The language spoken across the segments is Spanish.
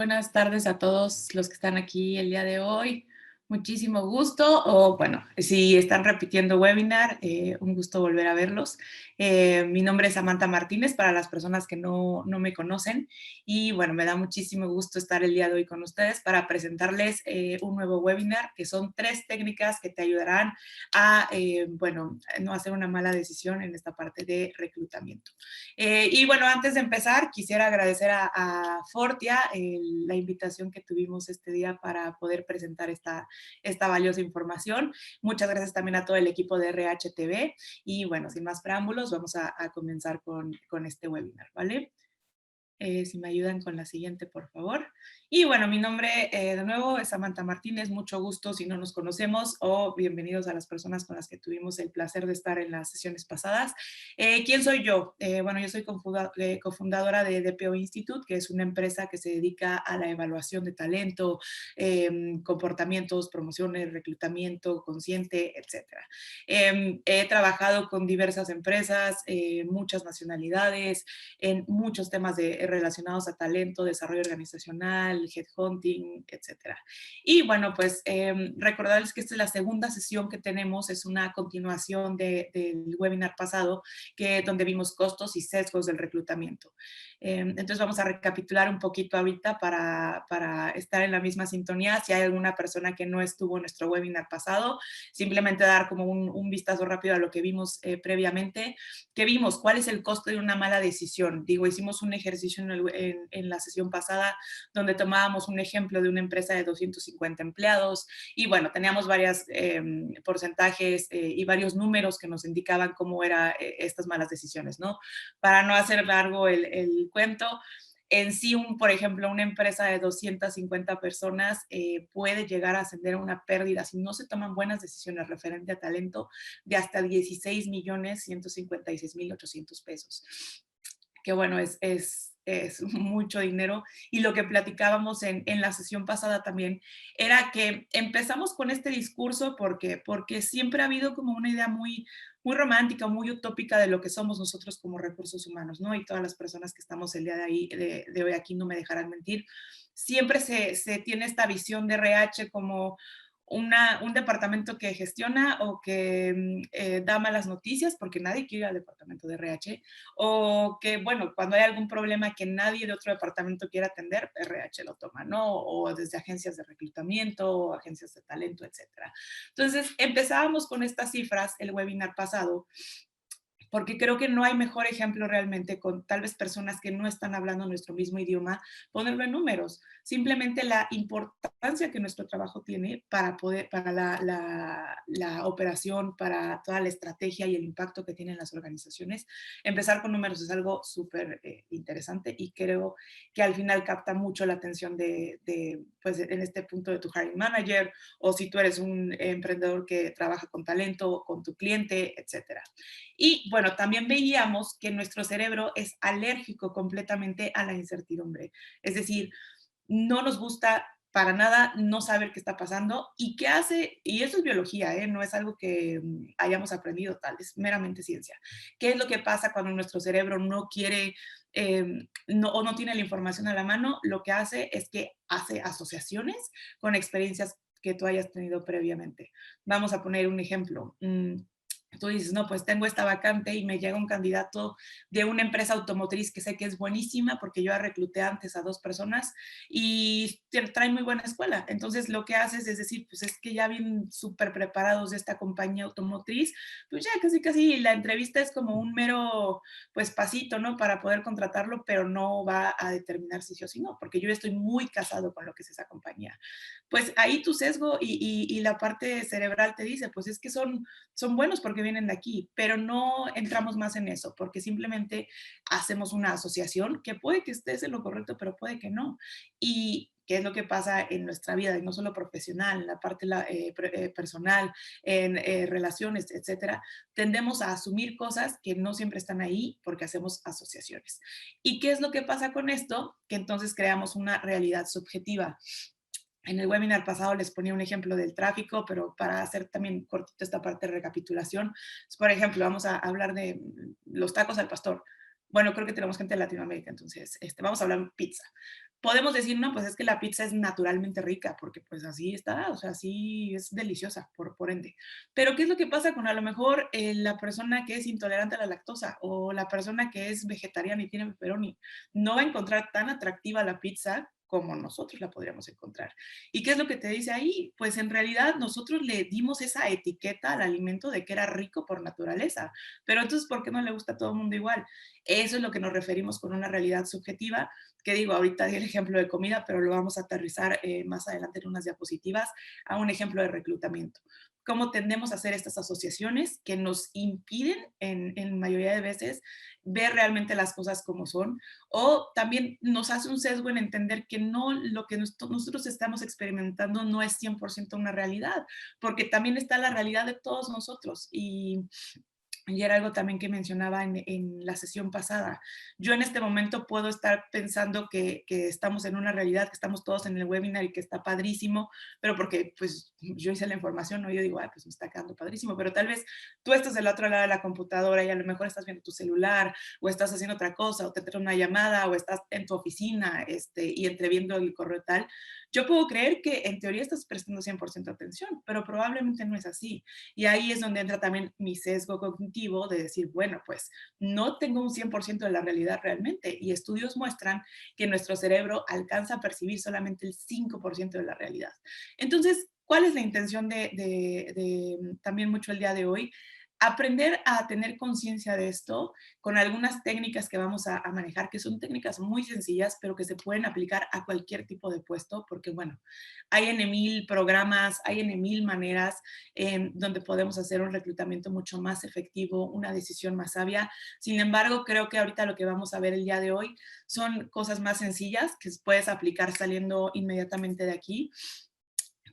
Buenas tardes a todos los que están aquí el día de hoy. Muchísimo gusto, o bueno, si están repitiendo webinar, un gusto volver a verlos. Mi nombre es Samantha Martínez, para las personas que no me conocen, y bueno, me da muchísimo gusto estar el día de hoy con ustedes para presentarles un nuevo webinar, que son 3 técnicas que te ayudarán a, bueno, no hacer una mala decisión en esta parte de reclutamiento. Y bueno, antes de empezar, quisiera agradecer a Fortia la invitación que tuvimos este día para poder presentar esta valiosa información. Muchas gracias también a todo el equipo de RHTV. Y bueno, sin más preámbulos, vamos a comenzar con este webinar, ¿vale? Si me ayudan con la siguiente, por favor. Y bueno, mi nombre de nuevo es Samantha Martínez, mucho gusto si no nos conocemos, o bienvenidos a las personas con las que tuvimos el placer de estar en las sesiones pasadas. ¿Quién soy yo? Bueno, yo soy cofundadora de DPO Institute, que es una empresa que se dedica a la evaluación de talento, comportamientos, promociones, reclutamiento consciente, etcétera. He trabajado con diversas empresas, muchas nacionalidades, en muchos temas relacionados a talento, desarrollo organizacional, headhunting, etcétera. Y bueno, pues recordarles que esta es la segunda sesión que tenemos, es una continuación del webinar pasado, donde vimos costos y sesgos del reclutamiento. Entonces vamos a recapitular un poquito ahorita para estar en la misma sintonía. Si hay alguna persona que no estuvo en nuestro webinar pasado, simplemente dar como un vistazo rápido a lo que vimos previamente. ¿Qué vimos? ¿Cuál es el costo de una mala decisión? Digo, hicimos un ejercicio en la sesión pasada donde tomábamos un ejemplo de una empresa de 250 empleados y bueno, teníamos varios porcentajes y varios números que nos indicaban cómo eran estas malas decisiones, ¿no? Para no hacer largo el cuento, en sí, por ejemplo, una empresa de 250 personas puede llegar a ascender a una pérdida si no se toman buenas decisiones referente a talento de hasta 16.156.800 pesos. Que bueno, es mucho dinero. Y lo que platicábamos en la sesión pasada también era que empezamos con este discurso porque siempre ha habido como una idea muy romántica, muy utópica de lo que somos nosotros como recursos humanos, ¿no? Y todas las personas que estamos el día de hoy aquí no me dejarán mentir. Siempre se tiene esta visión de RH como un departamento que gestiona o que da malas noticias, porque nadie quiere ir al departamento de RH, o que, bueno, cuando hay algún problema que nadie de otro departamento quiere atender, RH lo toma, ¿no? O desde agencias de reclutamiento, o agencias de talento, etcétera. Entonces, empezábamos con estas cifras el webinar pasado, porque creo que no hay mejor ejemplo realmente con tal vez personas que no están hablando nuestro mismo idioma, ponerlo en números. Simplemente la importancia que nuestro trabajo tiene para la operación, para toda la estrategia y el impacto que tienen las organizaciones. Empezar con números es algo súper interesante y creo que al final capta mucho la atención pues en este punto de tu hiring manager, o si tú eres un emprendedor que trabaja con talento, con tu cliente, etcétera. Y bueno, también veíamos que nuestro cerebro es alérgico completamente a la incertidumbre. Es decir, no nos gusta para nada no saber qué está pasando y qué hace, y eso es biología, no es algo que hayamos aprendido tal, es meramente ciencia. ¿Qué es lo que pasa cuando nuestro cerebro no quiere o no tiene la información a la mano? Lo que hace es que hace asociaciones con experiencias que tú hayas tenido previamente. Vamos a poner un ejemplo. Tú dices, no, pues tengo esta vacante y me llega un candidato de una empresa automotriz que sé que es buenísima porque yo recluté antes a 2 personas y trae muy buena escuela. Entonces lo que haces es decir, pues es que ya vienen súper preparados de esta compañía automotriz, pues ya casi la entrevista es como un mero pues pasito, ¿no? Para poder contratarlo, pero no va a determinar si sí o si no, porque yo ya estoy muy casado con lo que es esa compañía. Pues ahí tu sesgo y la parte cerebral te dice, pues es que son buenos porque vienen de aquí, pero no entramos más en eso, porque simplemente hacemos una asociación que puede que estés en lo correcto, pero puede que no. Y qué es lo que pasa en nuestra vida, y no solo profesional, en la parte personal, en relaciones, etcétera, tendemos a asumir cosas que no siempre están ahí porque hacemos asociaciones. ¿Y qué es lo que pasa con esto? Que entonces creamos una realidad subjetiva. En el webinar pasado les ponía un ejemplo del tráfico, pero para hacer también cortito esta parte de recapitulación, por ejemplo, vamos a hablar de los tacos al pastor. Bueno, creo que tenemos gente de Latinoamérica, entonces vamos a hablar de pizza. podemos decir, no, pues es que la pizza es naturalmente rica, porque pues así está, o sea, así es deliciosa, por ende. Pero ¿qué es lo que pasa con a lo mejor la persona que es intolerante a la lactosa o la persona que es vegetariana y tiene pepperoni? No va a encontrar tan atractiva la pizza como nosotros la podríamos encontrar. ¿Y qué es lo que te dice ahí? Pues en realidad nosotros le dimos esa etiqueta al alimento de que era rico por naturaleza, pero entonces, ¿por qué no le gusta a todo el mundo igual? Eso es lo que nos referimos con una realidad subjetiva, que digo, ahorita di el ejemplo de comida, pero lo vamos a aterrizar más adelante en unas diapositivas a un ejemplo de reclutamiento. Cómo tendemos a hacer estas asociaciones que nos impiden, en mayoría de veces, ver realmente las cosas como son, o también nos hace un sesgo en entender que no lo que nosotros estamos experimentando no es 100% una realidad, porque también está la realidad de todos nosotros. Y era algo también que mencionaba en la sesión pasada. Yo en este momento puedo estar pensando que estamos en una realidad, que estamos todos en el webinar y que está padrísimo, pero porque pues yo hice la información, ¿no? Yo digo, pues me está quedando padrísimo, pero tal vez tú estás del otro lado de la computadora y a lo mejor estás viendo tu celular o estás haciendo otra cosa o te entra una llamada o estás en tu oficina y entreviendo el correo tal. Yo puedo creer que en teoría estás prestando 100% atención, pero probablemente no es así. Y ahí es donde entra también mi sesgo cognitivo de decir, bueno, pues no tengo un 100% de la realidad realmente. Y estudios muestran que nuestro cerebro alcanza a percibir solamente el 5% de la realidad. Entonces, ¿cuál es la intención de también mucho el día de hoy? Aprender a tener conciencia de esto con algunas técnicas que vamos a manejar, que son técnicas muy sencillas, pero que se pueden aplicar a cualquier tipo de puesto, porque bueno, hay en mil programas, hay en mil maneras donde podemos hacer un reclutamiento mucho más efectivo, una decisión más sabia. Sin embargo, creo que ahorita lo que vamos a ver el día de hoy son cosas más sencillas que puedes aplicar saliendo inmediatamente de aquí.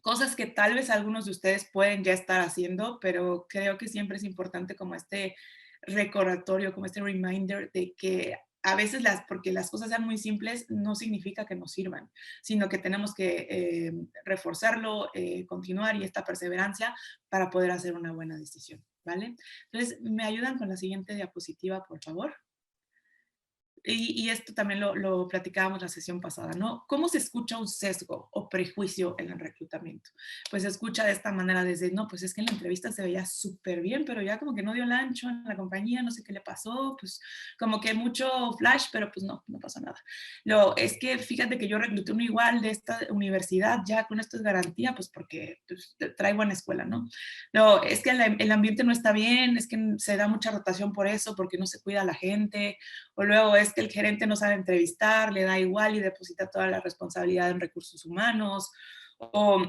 Cosas que tal vez algunos de ustedes pueden ya estar haciendo, pero creo que siempre es importante como este recordatorio, como este reminder de que a veces porque las cosas sean muy simples, no significa que nos sirvan, sino que tenemos que reforzarlo, continuar y esta perseverancia para poder hacer una buena decisión, ¿vale? Entonces, ¿me ayudan con la siguiente diapositiva, por favor? Y esto también lo platicábamos la sesión pasada, ¿no? ¿Cómo se escucha un sesgo o prejuicio en el reclutamiento? Pues se escucha de esta manera desde, no, pues es que en la entrevista se veía súper bien, pero ya como que no dio el ancho en la compañía, no sé qué le pasó, pues como que mucho flash, pero pues no, no pasó nada. Es que fíjate que yo recluté uno igual de esta universidad, ya con esto es garantía, pues porque pues, trae buena escuela, ¿no? No, es que el ambiente no está bien, es que se da mucha rotación por eso, porque no se cuida a la gente, o luego es que el gerente no sabe entrevistar, le da igual y deposita toda la responsabilidad en recursos humanos, o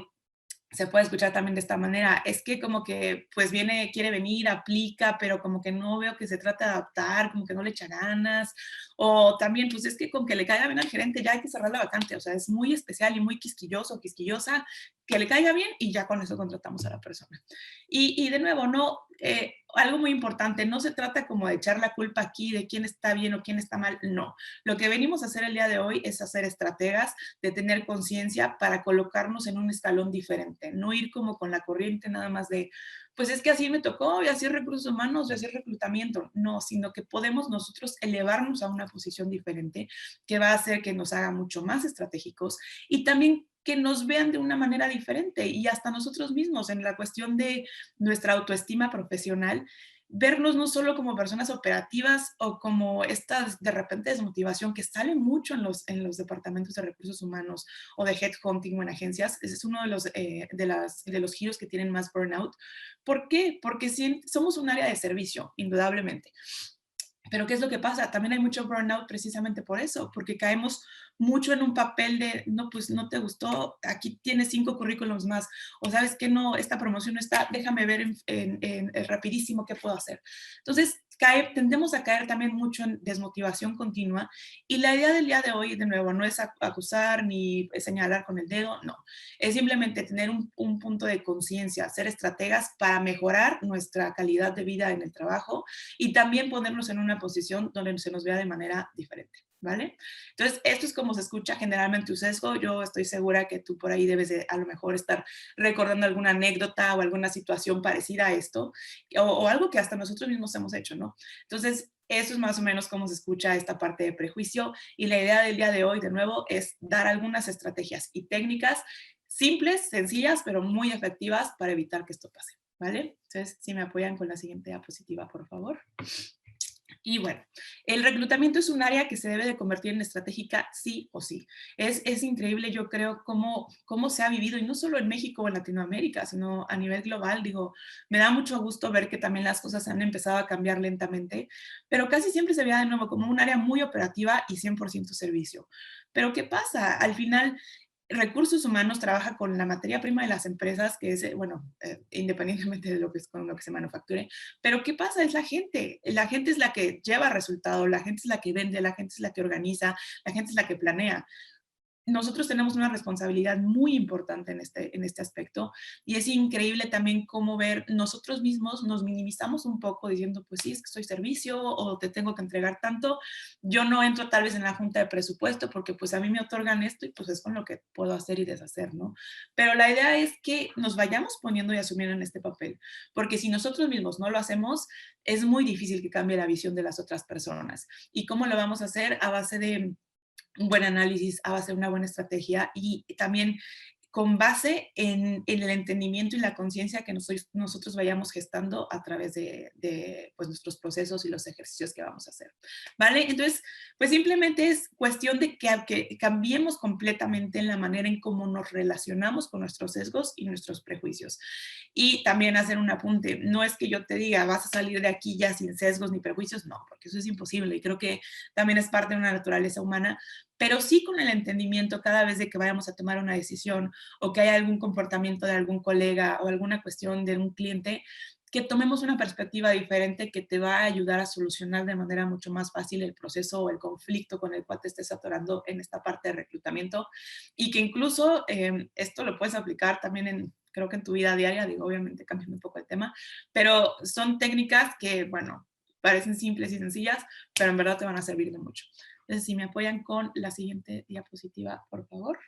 se puede escuchar también de esta manera, es que como que pues viene, quiere venir, aplica, pero como que no veo que se trata de adaptar, como que no le echa ganas, o también pues es que con que le caiga bien al gerente ya hay que cerrar la vacante, o sea, es muy especial y muy quisquilloso, quisquillosa, que le caiga bien y ya con eso contratamos a la persona. Y de nuevo, no, algo muy importante, no se trata como de echar la culpa aquí de quién está bien o quién está mal, no. Lo que venimos a hacer el día de hoy es hacer estrategas, de tener conciencia para colocarnos en un escalón diferente, no ir como con la corriente nada más de, pues es que así me tocó, y así es recursos humanos, y así es reclutamiento, no, sino que podemos nosotros elevarnos a una posición diferente que va a hacer que nos haga mucho más estratégicos y también que nos vean de una manera diferente y hasta nosotros mismos en la cuestión de nuestra autoestima profesional, vernos no solo como personas operativas o como esta de repente desmotivación que sale mucho en los departamentos de recursos humanos o de headhunting o en agencias. Ese es uno de los giros que tienen más burnout. ¿Por qué? Porque sí, somos un área de servicio, indudablemente. Pero ¿qué es lo que pasa? También hay mucho burnout precisamente por eso, porque caemos mucho en un papel de, no, pues no te gustó, aquí tienes 5 currículums más, o sabes que no, esta promoción no está, déjame ver rapidísimo qué puedo hacer. Entonces, tendemos a caer también mucho en desmotivación continua y la idea del día de hoy, de nuevo, no es acusar ni señalar con el dedo, no, es simplemente tener un punto de conciencia, hacer estrategas para mejorar nuestra calidad de vida en el trabajo y también ponernos en una posición donde se nos vea de manera diferente, ¿vale? Entonces, esto es como se escucha generalmente un sesgo. Yo estoy segura que tú por ahí debes de a lo mejor estar recordando alguna anécdota o alguna situación parecida a esto, o algo que hasta nosotros mismos hemos hecho, ¿no? Entonces, eso es más o menos cómo se escucha esta parte de prejuicio y la idea del día de hoy, de nuevo, es dar algunas estrategias y técnicas simples, sencillas, pero muy efectivas para evitar que esto pase, ¿vale? Entonces, si me apoyan con la siguiente diapositiva, por favor. Y bueno, el reclutamiento es un área que se debe de convertir en estratégica sí o sí. Es increíble, yo creo, cómo se ha vivido, y no solo en México o en Latinoamérica, sino a nivel global. Digo, me da mucho gusto ver que también las cosas han empezado a cambiar lentamente, pero casi siempre se veía de nuevo como un área muy operativa y 100% servicio. Pero ¿qué pasa? Al final, recursos humanos trabaja con la materia prima de las empresas, que es, bueno, independientemente de lo que es con lo que se manufacture, pero ¿qué pasa? Es la gente es la que lleva resultado, la gente es la que vende, la gente es la que organiza, la gente es la que planea. Nosotros tenemos una responsabilidad muy importante en este aspecto y es increíble también cómo ver nosotros mismos nos minimizamos un poco diciendo, pues sí, es que soy servicio o te tengo que entregar tanto. Yo no entro tal vez en la junta de presupuesto porque pues a mí me otorgan esto y pues es con lo que puedo hacer y deshacer, ¿no? Pero la idea es que nos vayamos poniendo y asumiendo en este papel, porque si nosotros mismos no lo hacemos, es muy difícil que cambie la visión de las otras personas. ¿Y cómo lo vamos a hacer? A base de un buen análisis, a base de una buena estrategia y también con base en el entendimiento y la conciencia que nosotros vayamos gestando a través de pues, nuestros procesos y los ejercicios que vamos a hacer. ¿Vale? Entonces, pues simplemente es cuestión de que cambiemos completamente en la manera en cómo nos relacionamos con nuestros sesgos y nuestros prejuicios. Y también hacer un apunte, no es que yo te diga, vas a salir de aquí ya sin sesgos ni prejuicios, no, porque eso es imposible y creo que también es parte de una naturaleza humana, pero sí con el entendimiento cada vez de que vayamos a tomar una decisión o que haya algún comportamiento de algún colega o alguna cuestión de un cliente, que tomemos una perspectiva diferente que te va a ayudar a solucionar de manera mucho más fácil el proceso o el conflicto con el cual te estés atorando en esta parte de reclutamiento y que incluso esto lo puedes aplicar también creo que en tu vida diaria, digo, obviamente cambiando un poco el tema, pero son técnicas que, bueno, parecen simples y sencillas, pero en verdad te van a servir de mucho. Entonces, si me apoyan con la siguiente diapositiva, por favor.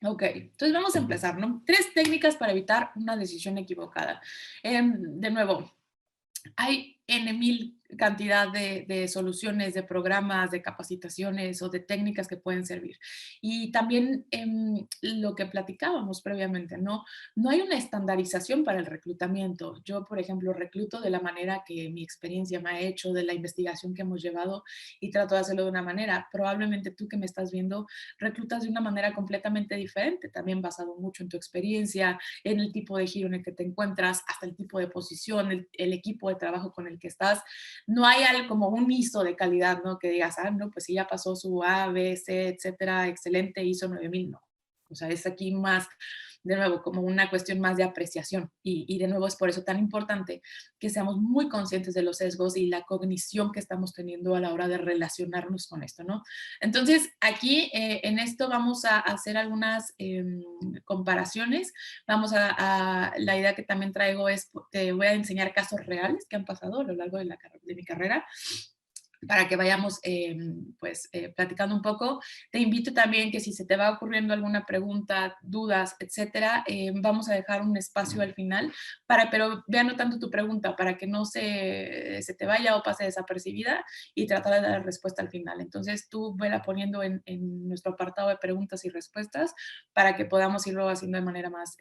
Ok, entonces vamos a empezar, ¿no? 3 técnicas para evitar una decisión equivocada. De nuevo, hay N mil cantidad de soluciones, de programas, de capacitaciones o de técnicas que pueden servir. Y también lo que platicábamos previamente, ¿no? No hay una estandarización para el reclutamiento. Yo, por ejemplo, recluto de la manera que mi experiencia me ha hecho, de la investigación que hemos llevado y trato de hacerlo de una manera. Probablemente tú que me estás viendo reclutas de una manera completamente diferente, también basado mucho en tu experiencia, en el tipo de giro en el que te encuentras, hasta el tipo de posición, el equipo de trabajo con el que estás. No hay algo como un ISO de calidad, ¿no? Que digas, ah, no, pues sí, ya pasó su A, B, C, etcétera, excelente, ISO 9000, no. O sea, es aquí más, de nuevo, como una cuestión más de apreciación. De nuevo, es por eso tan importante que seamos muy conscientes de los sesgos y la cognición que estamos teniendo a la hora de relacionarnos con esto, ¿no? Entonces, aquí en esto vamos a hacer algunas comparaciones. La idea que también traigo es, te voy a enseñar casos reales que han pasado a lo largo de mi carrera para que vayamos platicando un poco. Te invito también que si se te va ocurriendo alguna pregunta, dudas, etcétera, vamos a dejar un espacio al final, pero ve anotando tu pregunta para que no se te vaya o pase desapercibida y tratar de dar respuesta al final. Entonces tú vela poniendo en nuestro apartado de preguntas y respuestas para que podamos irlo haciendo de manera más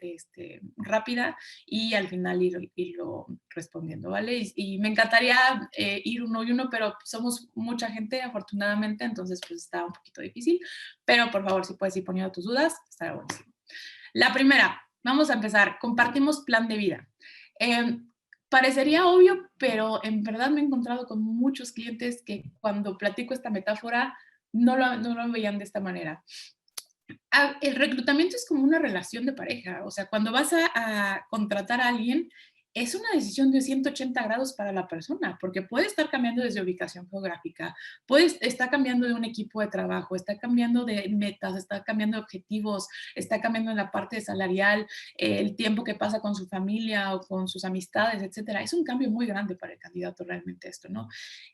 rápida y al final irlo respondiendo, ¿vale? Y me encantaría ir uno y uno, pero somos mucha gente, afortunadamente, entonces pues está un poquito difícil, pero por favor, si puedes ir poniendo tus dudas, estará buenísimo. La primera, vamos a empezar, compartimos plan de vida. Parecería obvio, pero en verdad me he encontrado con muchos clientes que cuando platico esta metáfora no lo veían de esta manera. El reclutamiento es como una relación de pareja, o sea, cuando vas a contratar a alguien, es una decisión de 180 grados para la persona, porque puede estar cambiando desde ubicación geográfica, está cambiando de un equipo de trabajo, está cambiando de metas, está cambiando de objetivos, está cambiando en la parte salarial, el tiempo que pasa con su familia o con sus amistades, etcétera. Es un cambio muy grande para el candidato realmente esto, ¿no?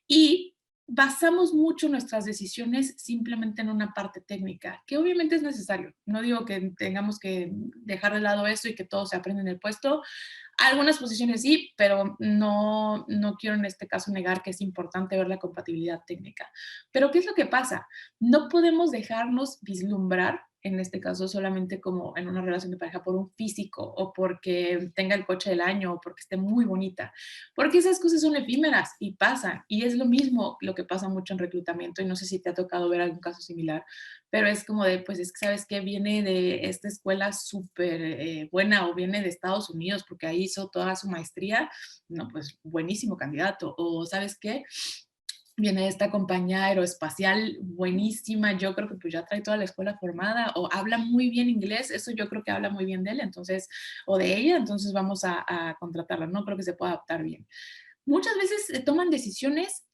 Y basamos mucho nuestras decisiones simplemente en una parte técnica, que obviamente es necesario. No digo que tengamos que dejar de lado eso y que todo se aprenda en el puesto. Algunas posiciones sí, pero no quiero en este caso negar que es importante ver la compatibilidad técnica. Pero ¿qué es lo que pasa? No podemos dejarnos vislumbrar, en este caso solamente como en una relación de pareja, por un físico o porque tenga el coche del año o porque esté muy bonita, porque esas cosas son efímeras y pasan. Y es lo mismo lo que pasa mucho en reclutamiento y no sé si te ha tocado ver algún caso similar, pero es como de, pues es que sabes que viene de esta escuela súper buena o viene de Estados Unidos porque ahí hizo toda su maestría, no, pues buenísimo candidato. O sabes qué, viene de esta compañía aeroespacial buenísima, yo creo que pues ya trae toda la escuela formada o habla muy bien inglés, eso yo creo que habla muy bien de él, entonces, o de ella, entonces vamos a contratarla, no creo que se pueda adaptar bien. Muchas veces se toman decisiones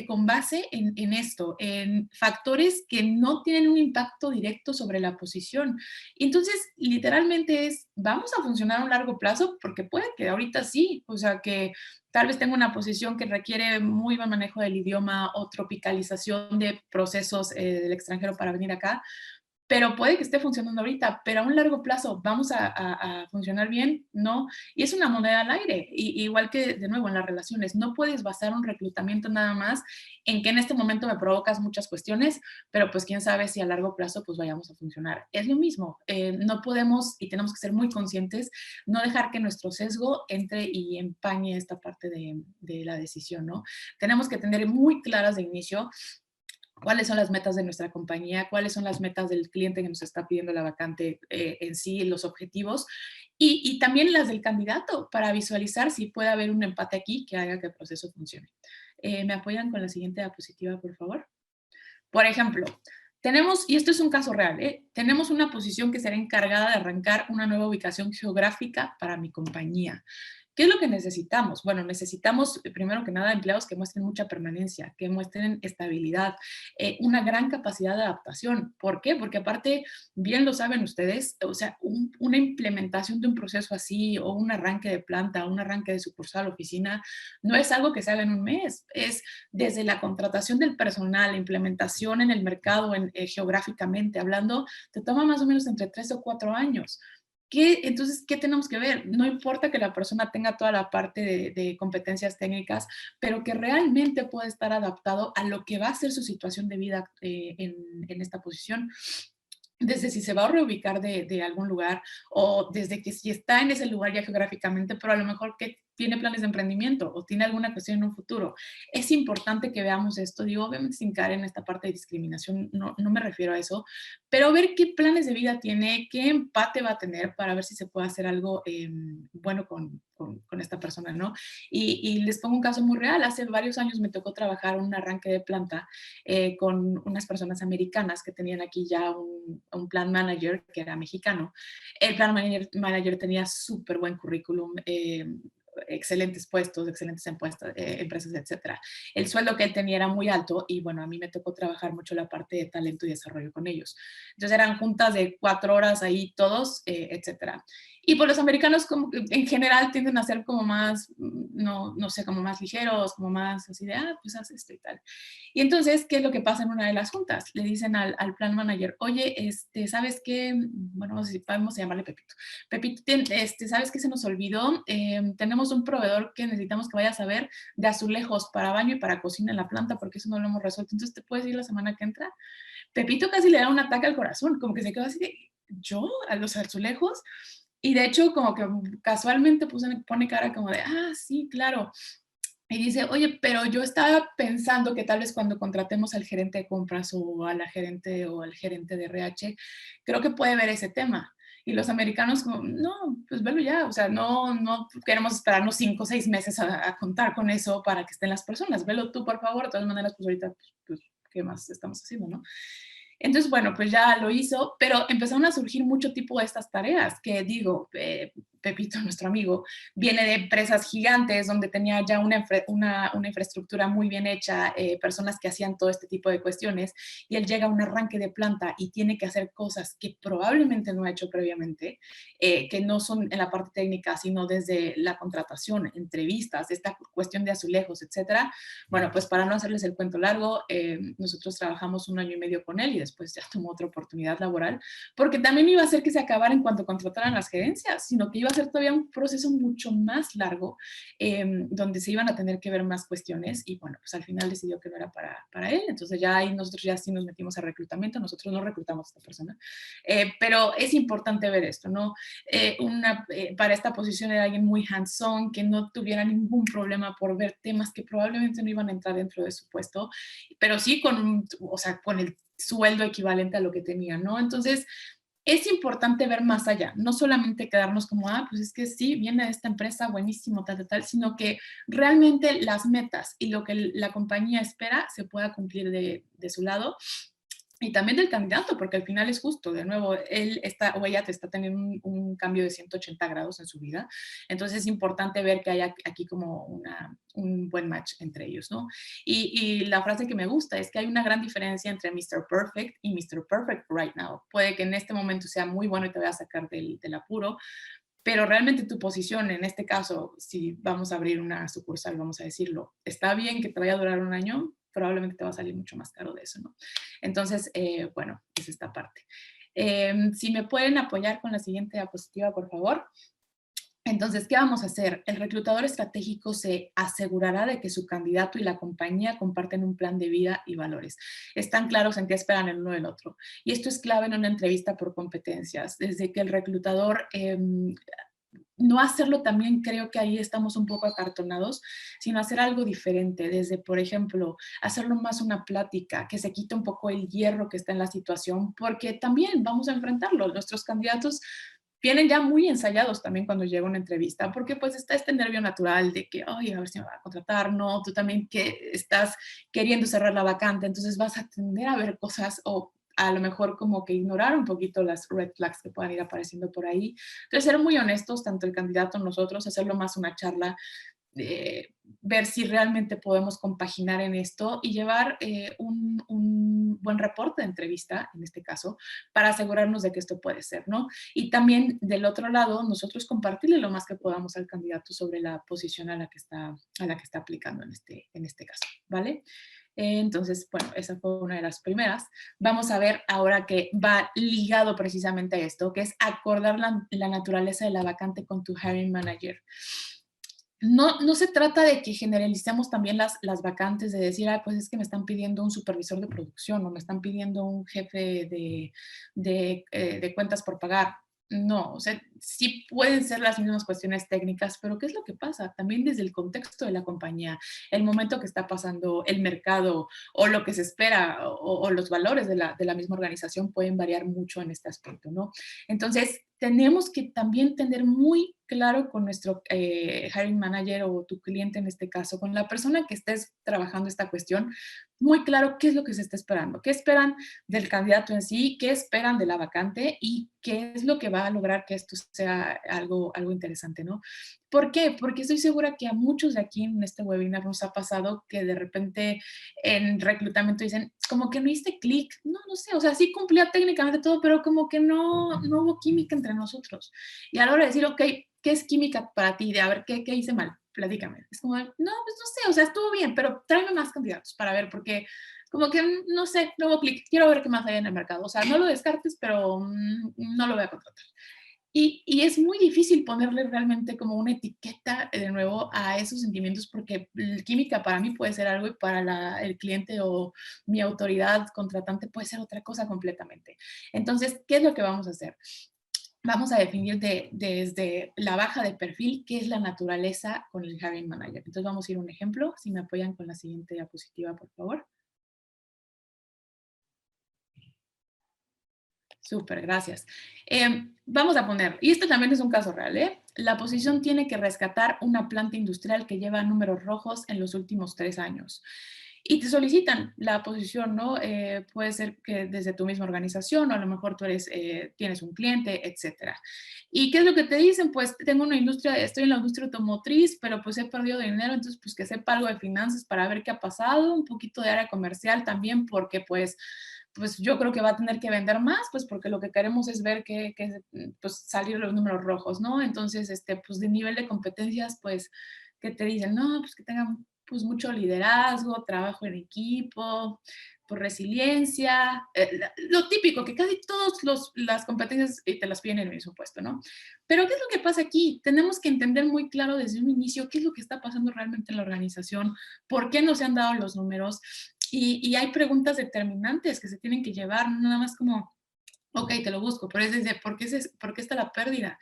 con base en esto, en factores que no tienen un impacto directo sobre la posición. Y entonces, literalmente es, vamos a funcionar a un largo plazo, porque puede que ahorita sí, o sea, que tal vez tenga una posición que requiere muy buen manejo del idioma o tropicalización de procesos del extranjero para venir acá, pero puede que esté funcionando ahorita, pero a un largo plazo vamos a funcionar bien, ¿no? Y es una moneda al aire, igual que de nuevo en las relaciones, no puedes basar un reclutamiento nada más en que en este momento me provocas muchas cuestiones, pero pues quién sabe si a largo plazo pues vayamos a funcionar. Es lo mismo, no podemos y tenemos que ser muy conscientes, no dejar que nuestro sesgo entre y empañe esta parte de la decisión, ¿no? Tenemos que tener muy claras de inicio cuáles son las metas de nuestra compañía, cuáles son las metas del cliente que nos está pidiendo la vacante en sí, los objetivos, y también las del candidato para visualizar si puede haber un empate aquí que haga que el proceso funcione. ¿Me apoyan con la siguiente diapositiva, por favor? Por ejemplo, tenemos, y esto es un caso real, tenemos una posición que será encargada de arrancar una nueva ubicación geográfica para mi compañía. ¿Qué es lo que necesitamos? Bueno, necesitamos primero que nada empleados que muestren mucha permanencia, que muestren estabilidad, una gran capacidad de adaptación. ¿Por qué? Porque aparte, bien lo saben ustedes, o sea, una implementación de un proceso así o un arranque de planta, un arranque de sucursal, oficina, no es algo que se haga en un mes, es desde la contratación del personal, la implementación en el mercado, geográficamente hablando, te toma más o menos entre 3 o 4 años. Entonces, ¿qué tenemos que ver? No importa que la persona tenga toda la parte de competencias técnicas, pero que realmente pueda estar adaptado a lo que va a ser su situación de vida en esta posición, desde si se va a reubicar de algún lugar o desde que si está en ese lugar ya geográficamente, pero a lo mejor que tiene planes de emprendimiento o tiene alguna cuestión en un futuro. Es importante que veamos esto, digo, obviamente sin caer en esta parte de discriminación, no me refiero a eso, pero ver qué planes de vida tiene, qué empate va a tener para ver si se puede hacer algo bueno con esta persona, ¿no? Y les pongo un caso muy real, hace varios años me tocó trabajar un arranque de planta con unas personas americanas que tenían aquí ya un plan manager que era mexicano. El plan manager tenía súper buen currículum, excelentes puestos, excelentes empresas, etcétera. El sueldo que él tenía era muy alto y bueno, a mí me tocó trabajar mucho la parte de talento y desarrollo con ellos. Entonces eran juntas de 4 horas ahí todos, etcétera. Y pues los americanos como, en general tienden a ser como más, no sé, como más ligeros, como más así de, pues haz esto y tal. Y entonces, ¿qué es lo que pasa en una de las juntas? Le dicen al plan manager, oye, ¿sabes qué? Bueno, vamos a llamarle Pepito. Pepito, ¿sabes qué se nos olvidó? Tenemos un proveedor que necesitamos que vayas a ver de azulejos para baño y para cocina en la planta, porque eso no lo hemos resuelto. Entonces, ¿te puedes ir la semana que entra? Pepito casi le da un ataque al corazón, como que se quedó así de, ¿yo? ¿A los azulejos? Y de hecho, como que casualmente pone cara como de, sí, claro. Y dice, oye, pero yo estaba pensando que tal vez cuando contratemos al gerente de compras o a la gerente o al gerente de RH, creo que puede ver ese tema. Y los americanos como, no, pues velo ya, o sea, no queremos esperarnos 5 o 6 meses a contar con eso para que estén las personas, velo tú, por favor, de todas maneras, pues ahorita, pues, ¿qué más estamos haciendo, no? Entonces, bueno, pues ya lo hizo, pero empezaron a surgir mucho tipo de estas tareas, que digo, Pepito, nuestro amigo, viene de empresas gigantes donde tenía ya una infraestructura muy bien hecha, personas que hacían todo este tipo de cuestiones, y él llega a un arranque de planta y tiene que hacer cosas que probablemente no ha hecho previamente, que no son en la parte técnica, sino desde la contratación, entrevistas, esta cuestión de azulejos, etcétera. Bueno, pues para no hacerles el cuento largo, nosotros trabajamos 1 año y medio con él y después ya tomó otra oportunidad laboral, porque también iba a hacer que se acabara en cuanto contrataran las gerencias, sino que iba a ser todavía un proceso mucho más largo, donde se iban a tener que ver más cuestiones y bueno, pues al final decidió que no era para él, entonces ya ahí nosotros ya sí nos metimos a reclutamiento, nosotros no reclutamos a esta persona, pero es importante ver esto, ¿no? Para esta posición era alguien muy hands-on, que no tuviera ningún problema por ver temas que probablemente no iban a entrar dentro de su puesto, pero sí o sea, con el sueldo equivalente a lo que tenía, ¿no? Entonces, es importante ver más allá, no solamente quedarnos como, pues es que sí, viene de esta empresa, buenísimo, tal, tal, tal, sino que realmente las metas y lo que la compañía espera se pueda cumplir de su lado y también del candidato, porque al final es justo, de nuevo, él está o ella te está teniendo un cambio de 180 grados en su vida, entonces es importante ver que hay aquí como un buen match entre ellos, ¿no? Y la frase que me gusta es que hay una gran diferencia entre Mr. Perfect y Mr. Perfect right now. Puede que en este momento sea muy bueno y te vaya a sacar del apuro, pero realmente tu posición, en este caso, si vamos a abrir una sucursal, vamos a decirlo, está bien que te vaya a durar un año, probablemente te va a salir mucho más caro de eso, ¿no? Entonces, bueno, es esta parte. Si me pueden apoyar con la siguiente diapositiva, por favor. Entonces, ¿qué vamos a hacer? El reclutador estratégico se asegurará de que su candidato y la compañía comparten un plan de vida y valores. Están claros en qué esperan el uno del otro. Y esto es clave en una entrevista por competencias. Desde que el reclutador no hacerlo también creo que ahí estamos un poco acartonados, sino hacer algo diferente, desde, por ejemplo, hacerlo más una plática, que se quite un poco el hierro que está en la situación, porque también vamos a enfrentarlo. Nuestros candidatos vienen ya muy ensayados también cuando llega una entrevista, porque pues está este nervio natural de que, ay, a ver si me va a contratar, no, tú también que estás queriendo cerrar la vacante, entonces vas a tender a ver cosas o a lo mejor como que ignorar un poquito las red flags que puedan ir apareciendo por ahí. Entonces, ser muy honestos, tanto el candidato, nosotros, hacerlo más una charla, ver si realmente podemos compaginar en esto y llevar un buen reporte de entrevista, en este caso, para asegurarnos de que esto puede ser, ¿no? Y también del otro lado, nosotros compartirle lo más que podamos al candidato sobre la posición a la que está aplicando en este caso, ¿vale? Entonces, bueno, esa fue una de las primeras. Vamos a ver ahora que va ligado precisamente a esto, que es acordar la naturaleza de la vacante con tu hiring manager. No se trata de que generalicemos también las vacantes, de decir, pues es que me están pidiendo un supervisor de producción o me están pidiendo un jefe de cuentas por pagar. No, o sea, sí pueden ser las mismas cuestiones técnicas, pero ¿qué es lo que pasa? También desde el contexto de la compañía, el momento que está pasando el mercado o lo que se espera o los valores de la misma organización pueden variar mucho en este aspecto, ¿no? Entonces, tenemos que también tener muy claro con nuestro hiring manager o tu cliente en este caso, con la persona que estés trabajando esta cuestión, muy claro qué es lo que se está esperando, qué esperan del candidato en sí, qué esperan de la vacante y qué es lo que va a lograr que esto sea algo interesante, ¿no? ¿Por qué? Porque estoy segura que a muchos de aquí en este webinar nos ha pasado que de repente en reclutamiento dicen, como que no hice clic, no sé, o sea, sí cumplía técnicamente todo, pero como que no hubo química entre nosotros. Y a la hora de decir, ok, ¿qué es química para ti? De a ver, ¿qué hice mal? Platícame. Es como, no, pues no sé, o sea, estuvo bien, pero tráeme más candidatos para ver, porque como que, no sé, no hubo clic, quiero ver qué más hay en el mercado. O sea, no lo descartes, pero no lo voy a contratar. Y es muy difícil ponerle realmente como una etiqueta de nuevo a esos sentimientos porque química para mí puede ser algo y para el cliente o mi autoridad contratante puede ser otra cosa completamente. Entonces, ¿qué es lo que vamos a hacer? Vamos a definir desde la baja de perfil qué es la naturaleza con el hiring manager. Entonces vamos a ir a un ejemplo. Si me apoyan con la siguiente diapositiva, por favor. Súper, gracias. Vamos a poner, y este también es un caso real, ¿eh? La posición tiene que rescatar una planta industrial que lleva números rojos en los últimos 3 años. Y te solicitan la posición, ¿no? Puede ser que desde tu misma organización o a lo mejor tú tienes un cliente, etcétera. ¿Y qué es lo que te dicen? Pues tengo una industria, estoy en la industria automotriz, pero pues he perdido dinero, entonces pues que sepa algo de finanzas para ver qué ha pasado, un poquito de área comercial también, porque pues yo creo que va a tener que vender más, pues porque lo que queremos es ver pues salir los números rojos, ¿no? Entonces, pues de nivel de competencias, pues, que te dicen, no, pues que tengan pues mucho liderazgo, trabajo en equipo, por resiliencia, lo típico, que casi todas las competencias te las piden en el mismo puesto, ¿no? Pero ¿qué es lo que pasa aquí? Tenemos que entender muy claro desde un inicio qué es lo que está pasando realmente en la organización, por qué no se han dado los números, y hay preguntas determinantes que se tienen que llevar, no nada más como, ok, te lo busco, pero es desde, ¿por qué está la pérdida?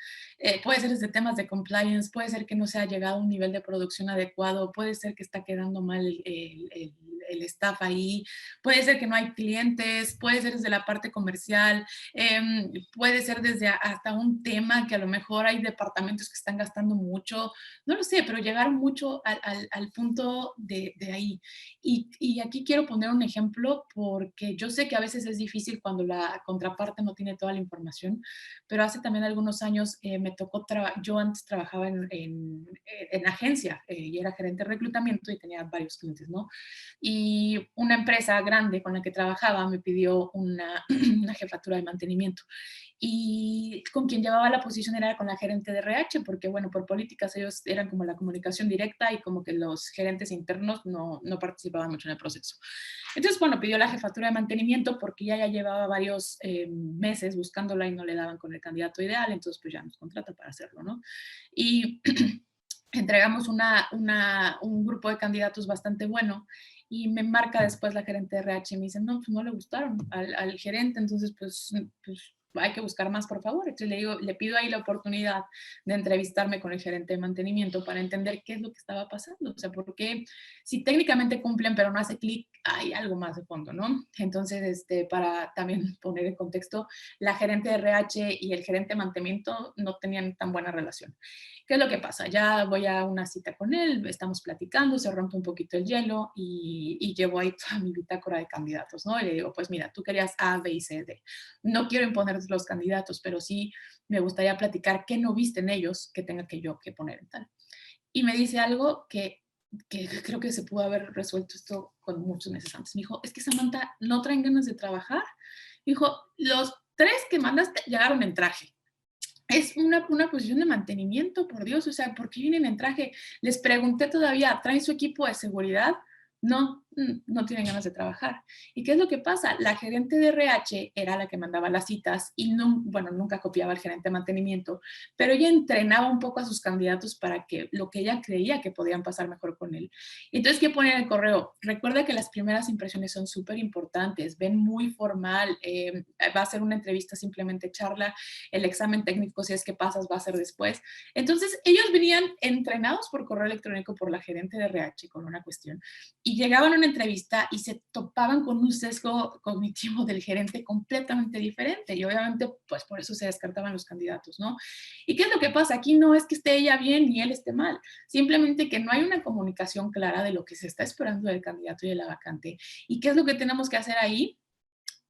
Puede ser desde temas de compliance, puede ser que no se ha llegado a un nivel de producción adecuado, puede ser que está quedando mal el staff ahí, puede ser que no hay clientes, puede ser desde la parte comercial, puede ser desde hasta un tema que a lo mejor hay departamentos que están gastando mucho, no lo sé, pero llegar mucho al punto de ahí. Y aquí quiero poner un ejemplo porque yo sé que a veces es difícil cuando la contraparte no tiene toda la información, pero hace también algunos años me tocó, yo antes trabajaba en agencia y era gerente de reclutamiento y tenía varios clientes, ¿no? Y una empresa grande con la que trabajaba me pidió una, una jefatura de mantenimiento y con quien llevaba la posición era con la gerente de RH, porque bueno, por políticas ellos eran como la comunicación directa y como que los gerentes internos no participaban mucho en el proceso. Entonces, bueno, pidió la jefatura de mantenimiento porque ya llevaba varios meses buscándola y no le daban con el candidato ideal, entonces pues ya nos contrata para hacerlo, ¿no? Y entregamos un grupo de candidatos bastante bueno y me marca después la gerente de RH y me dice, no, pues no le gustaron al gerente, entonces pues hay que buscar más, por favor. Entonces le digo, le pido ahí la oportunidad de entrevistarme con el gerente de mantenimiento para entender qué es lo que estaba pasando. O sea, porque si técnicamente cumplen pero no hace clic, hay algo más de fondo, ¿no? Entonces, para también poner en contexto, la gerente de RH y el gerente de mantenimiento no tenían tan buena relación. ¿Qué es lo que pasa? Ya voy a una cita con él, estamos platicando, se rompe un poquito el hielo y llevo ahí toda mi bitácora de candidatos, ¿no? Y le digo, pues mira, tú querías A, B y C, D. No quiero imponer los candidatos, pero sí me gustaría platicar qué no viste en ellos que tenga que yo que poner en tal. Y me dice algo que creo que se pudo haber resuelto esto con muchos meses antes. Me dijo, es que Samantha, no traen ganas de trabajar. Me dijo, los 3 que mandaste llegaron en traje. Es una posición de mantenimiento, por Dios, o sea, ¿por qué vienen en traje? Les pregunté todavía, ¿traen su equipo de seguridad? No, no tienen ganas de trabajar. ¿Y qué es lo que pasa? La gerente de RH era la que mandaba las citas y no, bueno, nunca copiaba al gerente de mantenimiento, pero ella entrenaba un poco a sus candidatos para que lo que ella creía que podían pasar mejor con él. Entonces, ¿qué ponía en el correo? Recuerda que las primeras impresiones son súper importantes, ven muy formal, va a ser una entrevista simplemente charla, el examen técnico, si es que pasas, va a ser después. Entonces, ellos venían entrenados por correo electrónico por la gerente de RH con una cuestión y llegaban a una entrevista y se topaban con un sesgo cognitivo del gerente completamente diferente y obviamente, pues por eso se descartaban los candidatos, ¿no? ¿Y qué es lo que pasa? Aquí no es que esté ella bien ni él esté mal, simplemente que no hay una comunicación clara de lo que se está esperando del candidato y de la vacante. ¿Y qué es lo que tenemos que hacer ahí?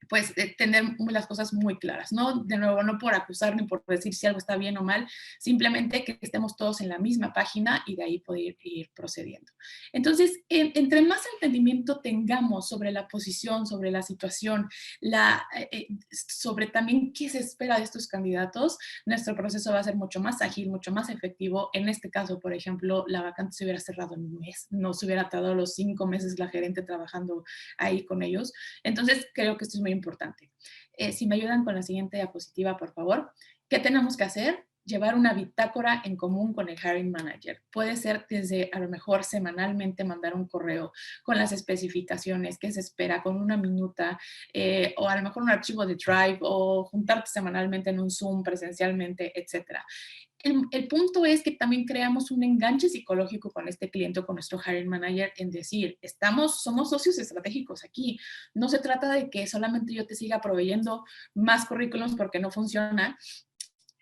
Pues tener las cosas muy claras, ¿no? De nuevo, no por acusar ni por decir si algo está bien o mal, simplemente que estemos todos en la misma página y de ahí poder ir procediendo. Entonces, entre más entendimiento tengamos sobre la posición, sobre la situación, sobre también qué se espera de estos candidatos, nuestro proceso va a ser mucho más ágil, mucho más efectivo. En este caso, por ejemplo, la vacante se hubiera cerrado en un mes, no se hubiera tardado los 5 meses la gerente trabajando ahí con ellos. Entonces, creo que esto es muy importante. Si me ayudan con la siguiente diapositiva, por favor. ¿Qué tenemos que hacer? Llevar una bitácora en común con el hiring manager. Puede ser desde a lo mejor semanalmente mandar un correo con las especificaciones que se espera, con una minuta, o a lo mejor un archivo de Drive, o juntarte semanalmente en un Zoom presencialmente, etcétera. El punto es que también creamos un enganche psicológico con este cliente o con nuestro hiring manager en decir, somos socios estratégicos aquí. No se trata de que solamente yo te siga proveyendo más currículums porque no funciona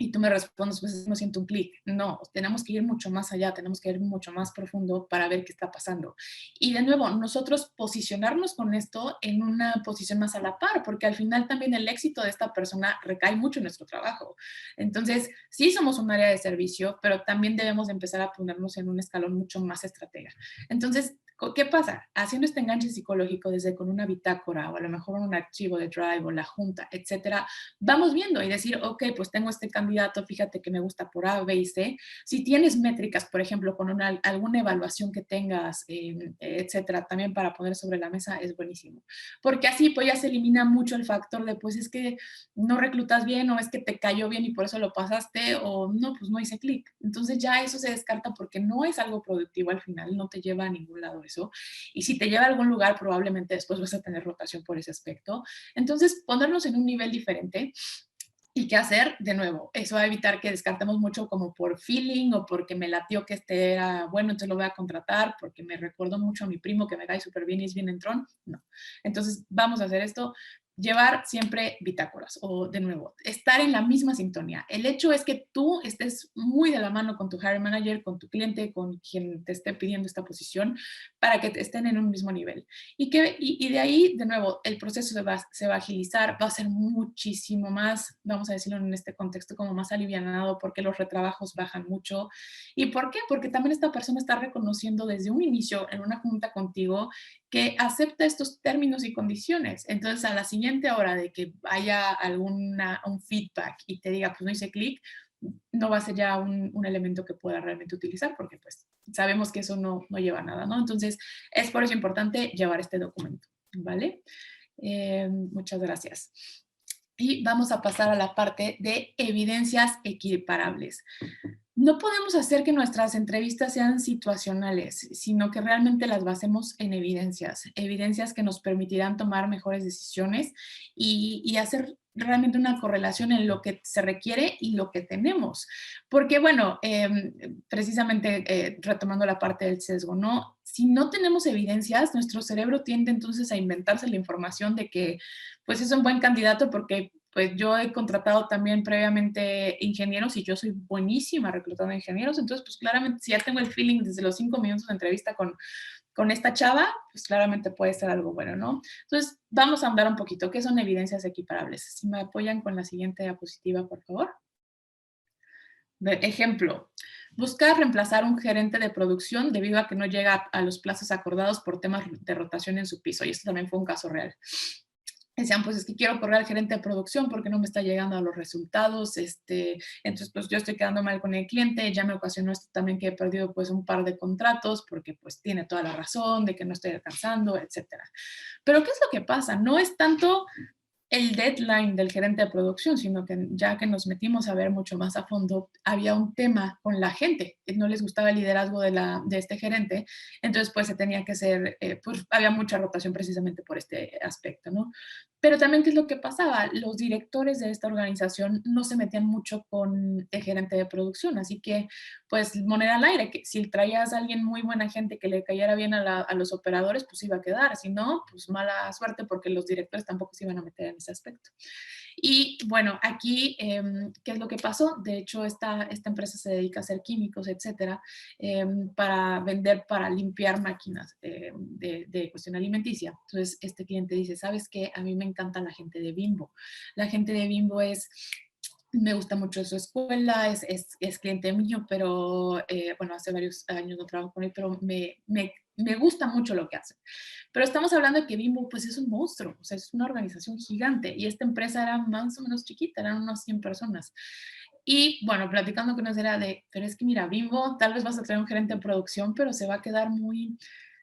y tú me respondes, pues no siento un clic. No, tenemos que ir mucho más allá, tenemos que ir mucho más profundo para ver qué está pasando. Y de nuevo, nosotros posicionarnos con esto en una posición más a la par, porque al final también el éxito de esta persona recae mucho en nuestro trabajo. Entonces, sí somos un área de servicio, pero también debemos empezar a ponernos en un escalón mucho más estratega. Entonces, ¿qué pasa? Haciendo este enganche psicológico desde con una bitácora o a lo mejor un archivo de Drive o la junta, etcétera, vamos viendo y decir, ok, pues tengo este candidato candidato, fíjate que me gusta por A, B y C. Si tienes métricas, por ejemplo, con alguna evaluación que tengas, etcétera, también para poner sobre la mesa es buenísimo. Porque así pues ya se elimina mucho el factor de pues es que no reclutas bien o es que te cayó bien y por eso lo pasaste o no, pues no hice clic. Entonces ya eso se descarta porque no es algo productivo al final, no te lleva a ningún lado eso. Y si te lleva a algún lugar, probablemente después vas a tener rotación por ese aspecto. Entonces, ponernos en un nivel diferente. ¿Y qué hacer? De nuevo, eso va a evitar que descartemos mucho como por feeling o porque me latió que este era bueno, entonces lo voy a contratar, porque me recordó mucho a mi primo que me cae súper bien y es bien entrón. No. Entonces, vamos a hacer esto. Llevar siempre bitácoras o, de nuevo, estar en la misma sintonía. El hecho es que tú estés muy de la mano con tu hiring manager, con tu cliente, con quien te esté pidiendo esta posición, para que estén en un mismo nivel. Y de ahí, de nuevo, el proceso se va a agilizar, va a ser muchísimo más, vamos a decirlo en este contexto, como más alivianado, porque los retrabajos bajan mucho. ¿Y por qué? Porque también esta persona está reconociendo desde un inicio en una junta contigo que acepta estos términos y condiciones. Entonces, a la siguiente hora de que haya un feedback y te diga, pues no hice clic, no va a ser ya un elemento que pueda realmente utilizar, porque pues sabemos que eso no lleva a nada, ¿no? Entonces, es por eso importante llevar este documento, ¿vale? Muchas gracias. Y vamos a pasar a la parte de evidencias equiparables. No podemos hacer que nuestras entrevistas sean situacionales, sino que realmente las basemos en evidencias, evidencias que nos permitirán tomar mejores decisiones y hacer realmente una correlación en lo que se requiere y lo que tenemos. Porque, bueno, precisamente retomando la parte del sesgo, ¿no? Si no tenemos evidencias, nuestro cerebro tiende entonces a inventarse la información de que, pues, es un buen candidato porque pues yo he contratado también previamente ingenieros y yo soy buenísima reclutando ingenieros, entonces pues claramente si ya tengo el feeling desde los 5 minutos de entrevista con esta chava, pues claramente puede ser algo bueno, ¿no? Entonces vamos a hablar un poquito, ¿qué son evidencias equiparables? Si me apoyan con la siguiente diapositiva, por favor. Ejemplo, busca reemplazar un gerente de producción debido a que no llega a los plazos acordados por temas de rotación en su piso, y esto también fue un caso real. Decían, pues es que quiero correr al gerente de producción porque no me está llegando a los resultados, entonces pues yo estoy quedando mal con el cliente, ya me ocasionó esto también que he perdido pues un par de contratos porque pues tiene toda la razón de que no estoy alcanzando, etcétera. Pero ¿qué es lo que pasa? No es tanto el deadline del gerente de producción, sino que ya que nos metimos a ver mucho más a fondo, había un tema con la gente, no les gustaba el liderazgo de este gerente, entonces pues se tenía que hacer, pues había mucha rotación precisamente por este aspecto, ¿no? Pero también, ¿qué es lo que pasaba? Los directores de esta organización no se metían mucho con el gerente de producción, así que pues moneda al aire, que si traías a alguien muy buena gente que le cayera bien a los operadores, pues iba a quedar, si no, pues mala suerte porque los directores tampoco se iban a meter en ese aspecto. Y bueno, aquí, ¿qué es lo que pasó? De hecho, esta empresa se dedica a hacer químicos, etcétera, para vender, para limpiar máquinas de cuestión alimenticia. Entonces, este cliente dice, ¿sabes qué? A mí me encanta la gente de Bimbo. La gente de Bimbo me gusta mucho su escuela, es cliente mío, pero bueno, hace varios años no trabajo con él, pero me gusta mucho lo que hace. Pero estamos hablando de que Bimbo pues es un monstruo, o sea, es una organización gigante y esta empresa era más o menos chiquita, eran unas 100 personas. Y bueno, platicando con nosotros era de, pero es que mira, Bimbo, tal vez vas a traer un gerente de producción, pero se va a quedar muy,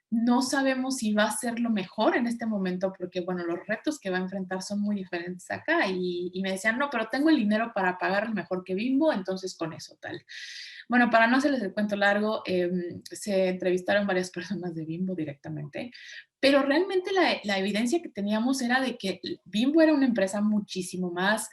no sabemos si va a ser lo mejor en este momento porque, bueno, los retos que va a enfrentar son muy diferentes acá y me decían, no, pero tengo el dinero para pagarle mejor que Bimbo, entonces con eso tal. Bueno, para no hacerles el cuento largo, se entrevistaron varias personas de Bimbo directamente, pero realmente la evidencia que teníamos era de que Bimbo era una empresa muchísimo más,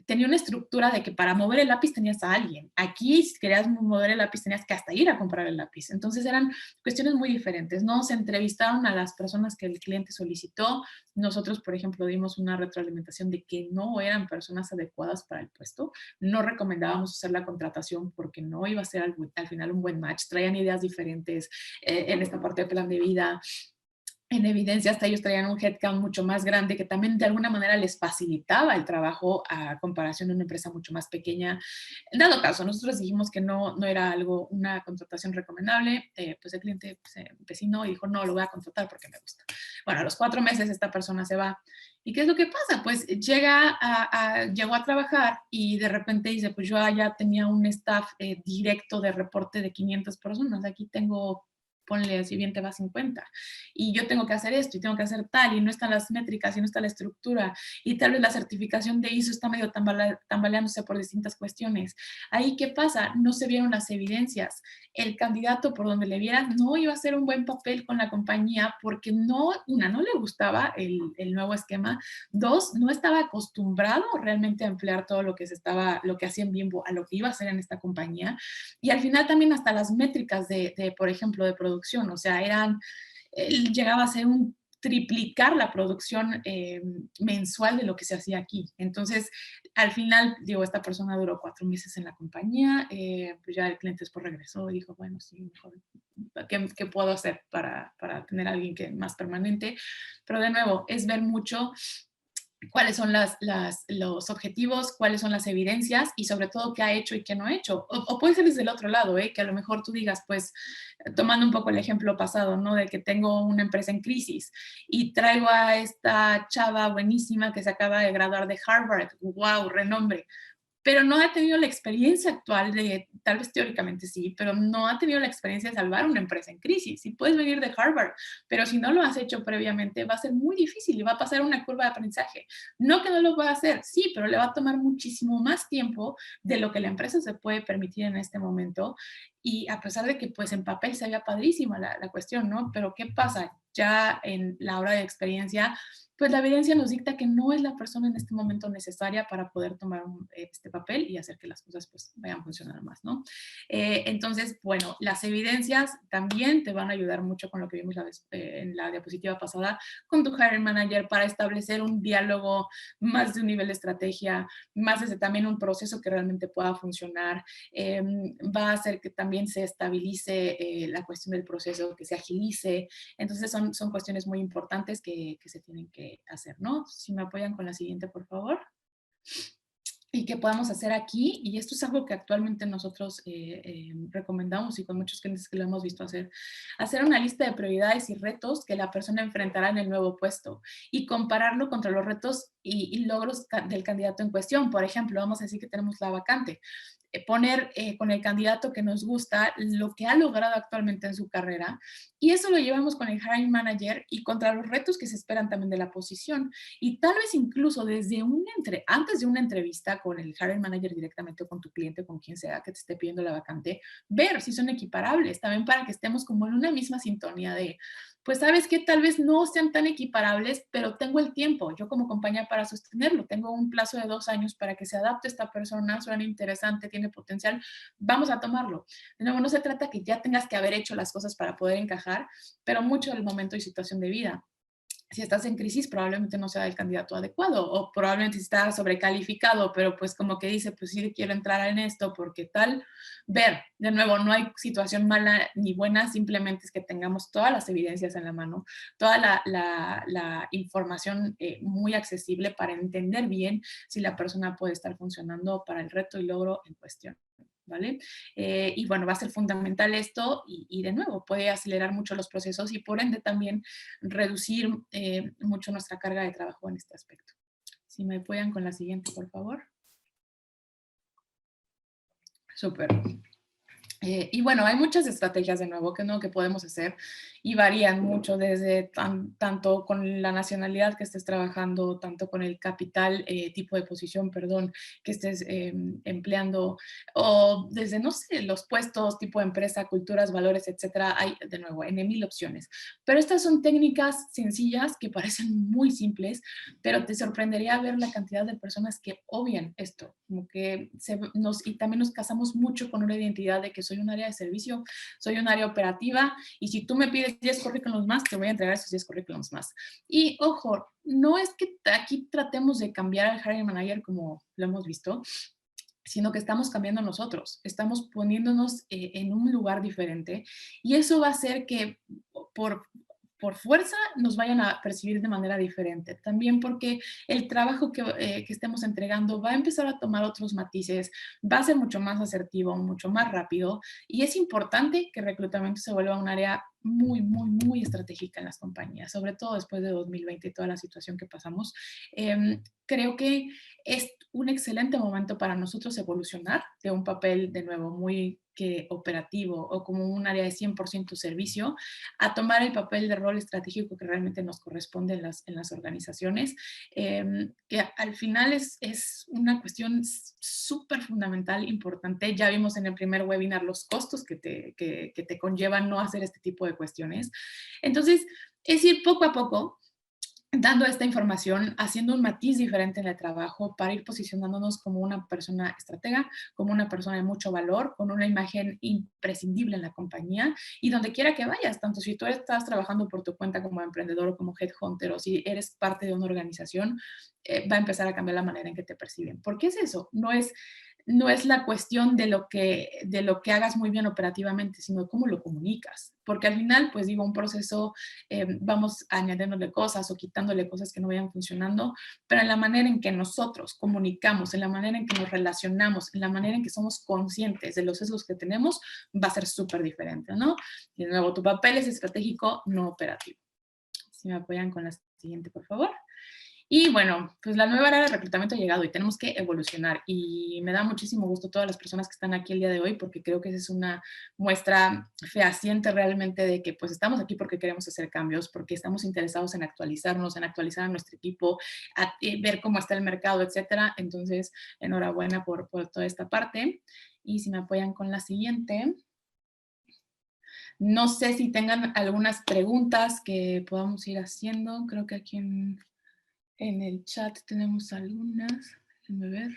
tenía una estructura de que para mover el lápiz tenías a alguien. Aquí, si querías mover el lápiz, tenías que hasta ir a comprar el lápiz. Entonces eran cuestiones muy diferentes, ¿no? Se entrevistaron a las personas que el cliente solicitó. Nosotros, por ejemplo, dimos una retroalimentación de que no eran personas adecuadas para el puesto. No recomendábamos hacer la contratación porque no iba a ser al final un buen match. Traían ideas diferentes en esta parte de plan de vida. en evidencia, hasta ellos traían un headcount mucho más grande que también de alguna manera les facilitaba el trabajo a comparación de una empresa mucho más pequeña. En dado caso, nosotros dijimos que no era algo, una contratación recomendable, pues el cliente se empecinó y dijo, no, lo voy a contratar porque me gusta. Bueno, a los 4 meses esta persona se va. ¿Y qué es lo que pasa? Pues llegó a trabajar y de repente dice, pues yo ya tenía un staff directo de reporte de 500 personas, aquí tengo, ponle, si bien te va 50, y yo tengo que hacer esto y tengo que hacer tal, y no están las métricas y no está la estructura, y tal vez la certificación de ISO está medio tambaleándose por distintas cuestiones. Ahí, ¿qué pasa? No se vieron las evidencias. El candidato, por donde le vieras, no iba a hacer un buen papel con la compañía porque no, una, no le gustaba el nuevo esquema, dos, no estaba acostumbrado realmente a emplear todo lo que lo que hacía en Bimbo a lo que iba a hacer en esta compañía, y al final también hasta las métricas por ejemplo, de producción, o sea, él llegaba a ser un triplicar la producción mensual de lo que se hacía aquí. Entonces, al final, digo, esta persona duró 4 meses en la compañía, pues ya el cliente después regresó y dijo, bueno, sí, mejor, ¿qué puedo hacer para tener a alguien que más permanente? Pero de nuevo, es ver mucho cuáles son los objetivos, cuáles son las evidencias y sobre todo qué ha hecho y qué no ha hecho. O puede ser desde el otro lado, que a lo mejor tú digas, pues, tomando un poco el ejemplo pasado, ¿no? De que tengo una empresa en crisis y traigo a esta chava buenísima que se acaba de graduar de Harvard, wow, renombre, pero no ha tenido la experiencia actual de, tal vez teóricamente sí, pero no ha tenido la experiencia de salvar una empresa en crisis. Si puedes venir de Harvard, pero si no lo has hecho previamente, va a ser muy difícil y va a pasar una curva de aprendizaje. No que no lo pueda hacer, sí, pero le va a tomar muchísimo más tiempo de lo que la empresa se puede permitir en este momento. Y a pesar de que pues en papel se veía padrísima la cuestión, ¿no? Pero ¿qué pasa? Ya en la hora de experiencia, pues la evidencia nos dicta que no es la persona en este momento necesaria para poder tomar este papel y hacer que las cosas pues vayan a funcionar más, ¿no? Entonces, bueno, las evidencias también te van a ayudar mucho con lo que vimos en la diapositiva pasada, con tu hiring manager para establecer un diálogo más de un nivel de estrategia, más desde también un proceso que realmente pueda funcionar. Va a hacer que también se estabilice la cuestión del proceso, que se agilice. Entonces son cuestiones muy importantes que se tienen que hacer, ¿no? Si me apoyan con la siguiente, por favor. Y qué podemos hacer aquí, y esto es algo que actualmente nosotros recomendamos y con muchos clientes que lo hemos visto hacer una lista de prioridades y retos que la persona enfrentará en el nuevo puesto y compararlo contra los retos y logros del candidato en cuestión. Por ejemplo, vamos a decir que tenemos la vacante. Poner con el candidato que nos gusta lo que ha logrado actualmente en su carrera, y eso lo llevamos con el hiring manager y contra los retos que se esperan también de la posición, y tal vez incluso desde antes de una entrevista con el hiring manager directamente o con tu cliente, con quien sea que te esté pidiendo la vacante, ver si son equiparables, también para que estemos como en una misma sintonía de, pues sabes que tal vez no sean tan equiparables, pero tengo el tiempo, yo como compañía para sostenerlo, tengo un plazo de 2 años para que se adapte esta persona, suena interesante, tiene potencial, vamos a tomarlo. De nuevo, no se trata que ya tengas que haber hecho las cosas para poder encajar, pero mucho del momento y situación de vida. Si estás en crisis, probablemente no sea el candidato adecuado o probablemente está sobrecalificado, pero pues como que dice, pues sí quiero entrar en esto porque tal. Ver, de nuevo, no hay situación mala ni buena, simplemente es que tengamos todas las evidencias en la mano, toda la información muy accesible para entender bien si la persona puede estar funcionando para el reto y logro en cuestión. ¿Vale? Y bueno, va a ser fundamental esto y de nuevo puede acelerar mucho los procesos y por ende también reducir mucho nuestra carga de trabajo en este aspecto. Si me apoyan con la siguiente, por favor. Súper. Y bueno, hay muchas estrategias de nuevo que podemos hacer y varían mucho desde tanto con la nacionalidad que estés trabajando, tanto con el capital, tipo de posición, perdón, que estés empleando, o desde, no sé, los puestos, tipo de empresa, culturas, valores, etcétera. Hay, de nuevo, en mil opciones. Pero estas son técnicas sencillas que parecen muy simples, pero te sorprendería ver la cantidad de personas que obvian esto, como que y también nos casamos mucho con una identidad de que soy un área de servicio, soy un área operativa, y si tú me pides 10 currículums más, te voy a entregar esos 10 currículums más. Y ojo, no es que aquí tratemos de cambiar al hiring manager como lo hemos visto, sino que estamos cambiando nosotros, estamos poniéndonos en un lugar diferente, y eso va a hacer que por por fuerza nos vayan a percibir de manera diferente. También porque el trabajo que estemos entregando va a empezar a tomar otros matices, va a ser mucho más asertivo, mucho más rápido, y es importante que el reclutamiento se vuelva un área muy, muy, muy estratégica en las compañías, sobre todo después de 2020 y toda la situación que pasamos. Creo que es un excelente momento para nosotros evolucionar de un papel, de nuevo, muy operativo o como un área de 100% servicio, a tomar el papel de rol estratégico que realmente nos corresponde en las organizaciones, que al final es una cuestión súper fundamental, importante. Ya vimos en el primer webinar los costos que te conllevan no hacer este tipo de cuestiones. Entonces, es ir poco a poco dando esta información, haciendo un matiz diferente en el trabajo para ir posicionándonos como una persona estratega, como una persona de mucho valor, con una imagen imprescindible en la compañía y donde quiera que vayas, tanto si tú estás trabajando por tu cuenta como emprendedor o como headhunter o si eres parte de una organización, va a empezar a cambiar la manera en que te perciben. ¿Por qué es eso? No es la cuestión de lo que hagas muy bien operativamente, sino cómo lo comunicas. Porque al final, pues digo, un proceso, vamos añadiéndole cosas o quitándole cosas que no vayan funcionando, pero en la manera en que nosotros comunicamos, en la manera en que nos relacionamos, en la manera en que somos conscientes de los sesgos que tenemos, va a ser súper diferente, ¿no? Y de nuevo, tu papel es estratégico, no operativo. Si me apoyan con la siguiente, por favor. Y bueno, pues la nueva era de reclutamiento ha llegado y tenemos que evolucionar. Y me da muchísimo gusto todas las personas que están aquí el día de hoy, porque creo que esa es una muestra fehaciente realmente de que pues estamos aquí porque queremos hacer cambios, porque estamos interesados en actualizarnos, en actualizar a nuestro equipo, ver cómo está el mercado, etcétera. Entonces, enhorabuena por toda esta parte. Y si me apoyan con la siguiente. No sé si tengan algunas preguntas que podamos ir haciendo. Creo que aquí en el chat tenemos algunas. Déjenme ver.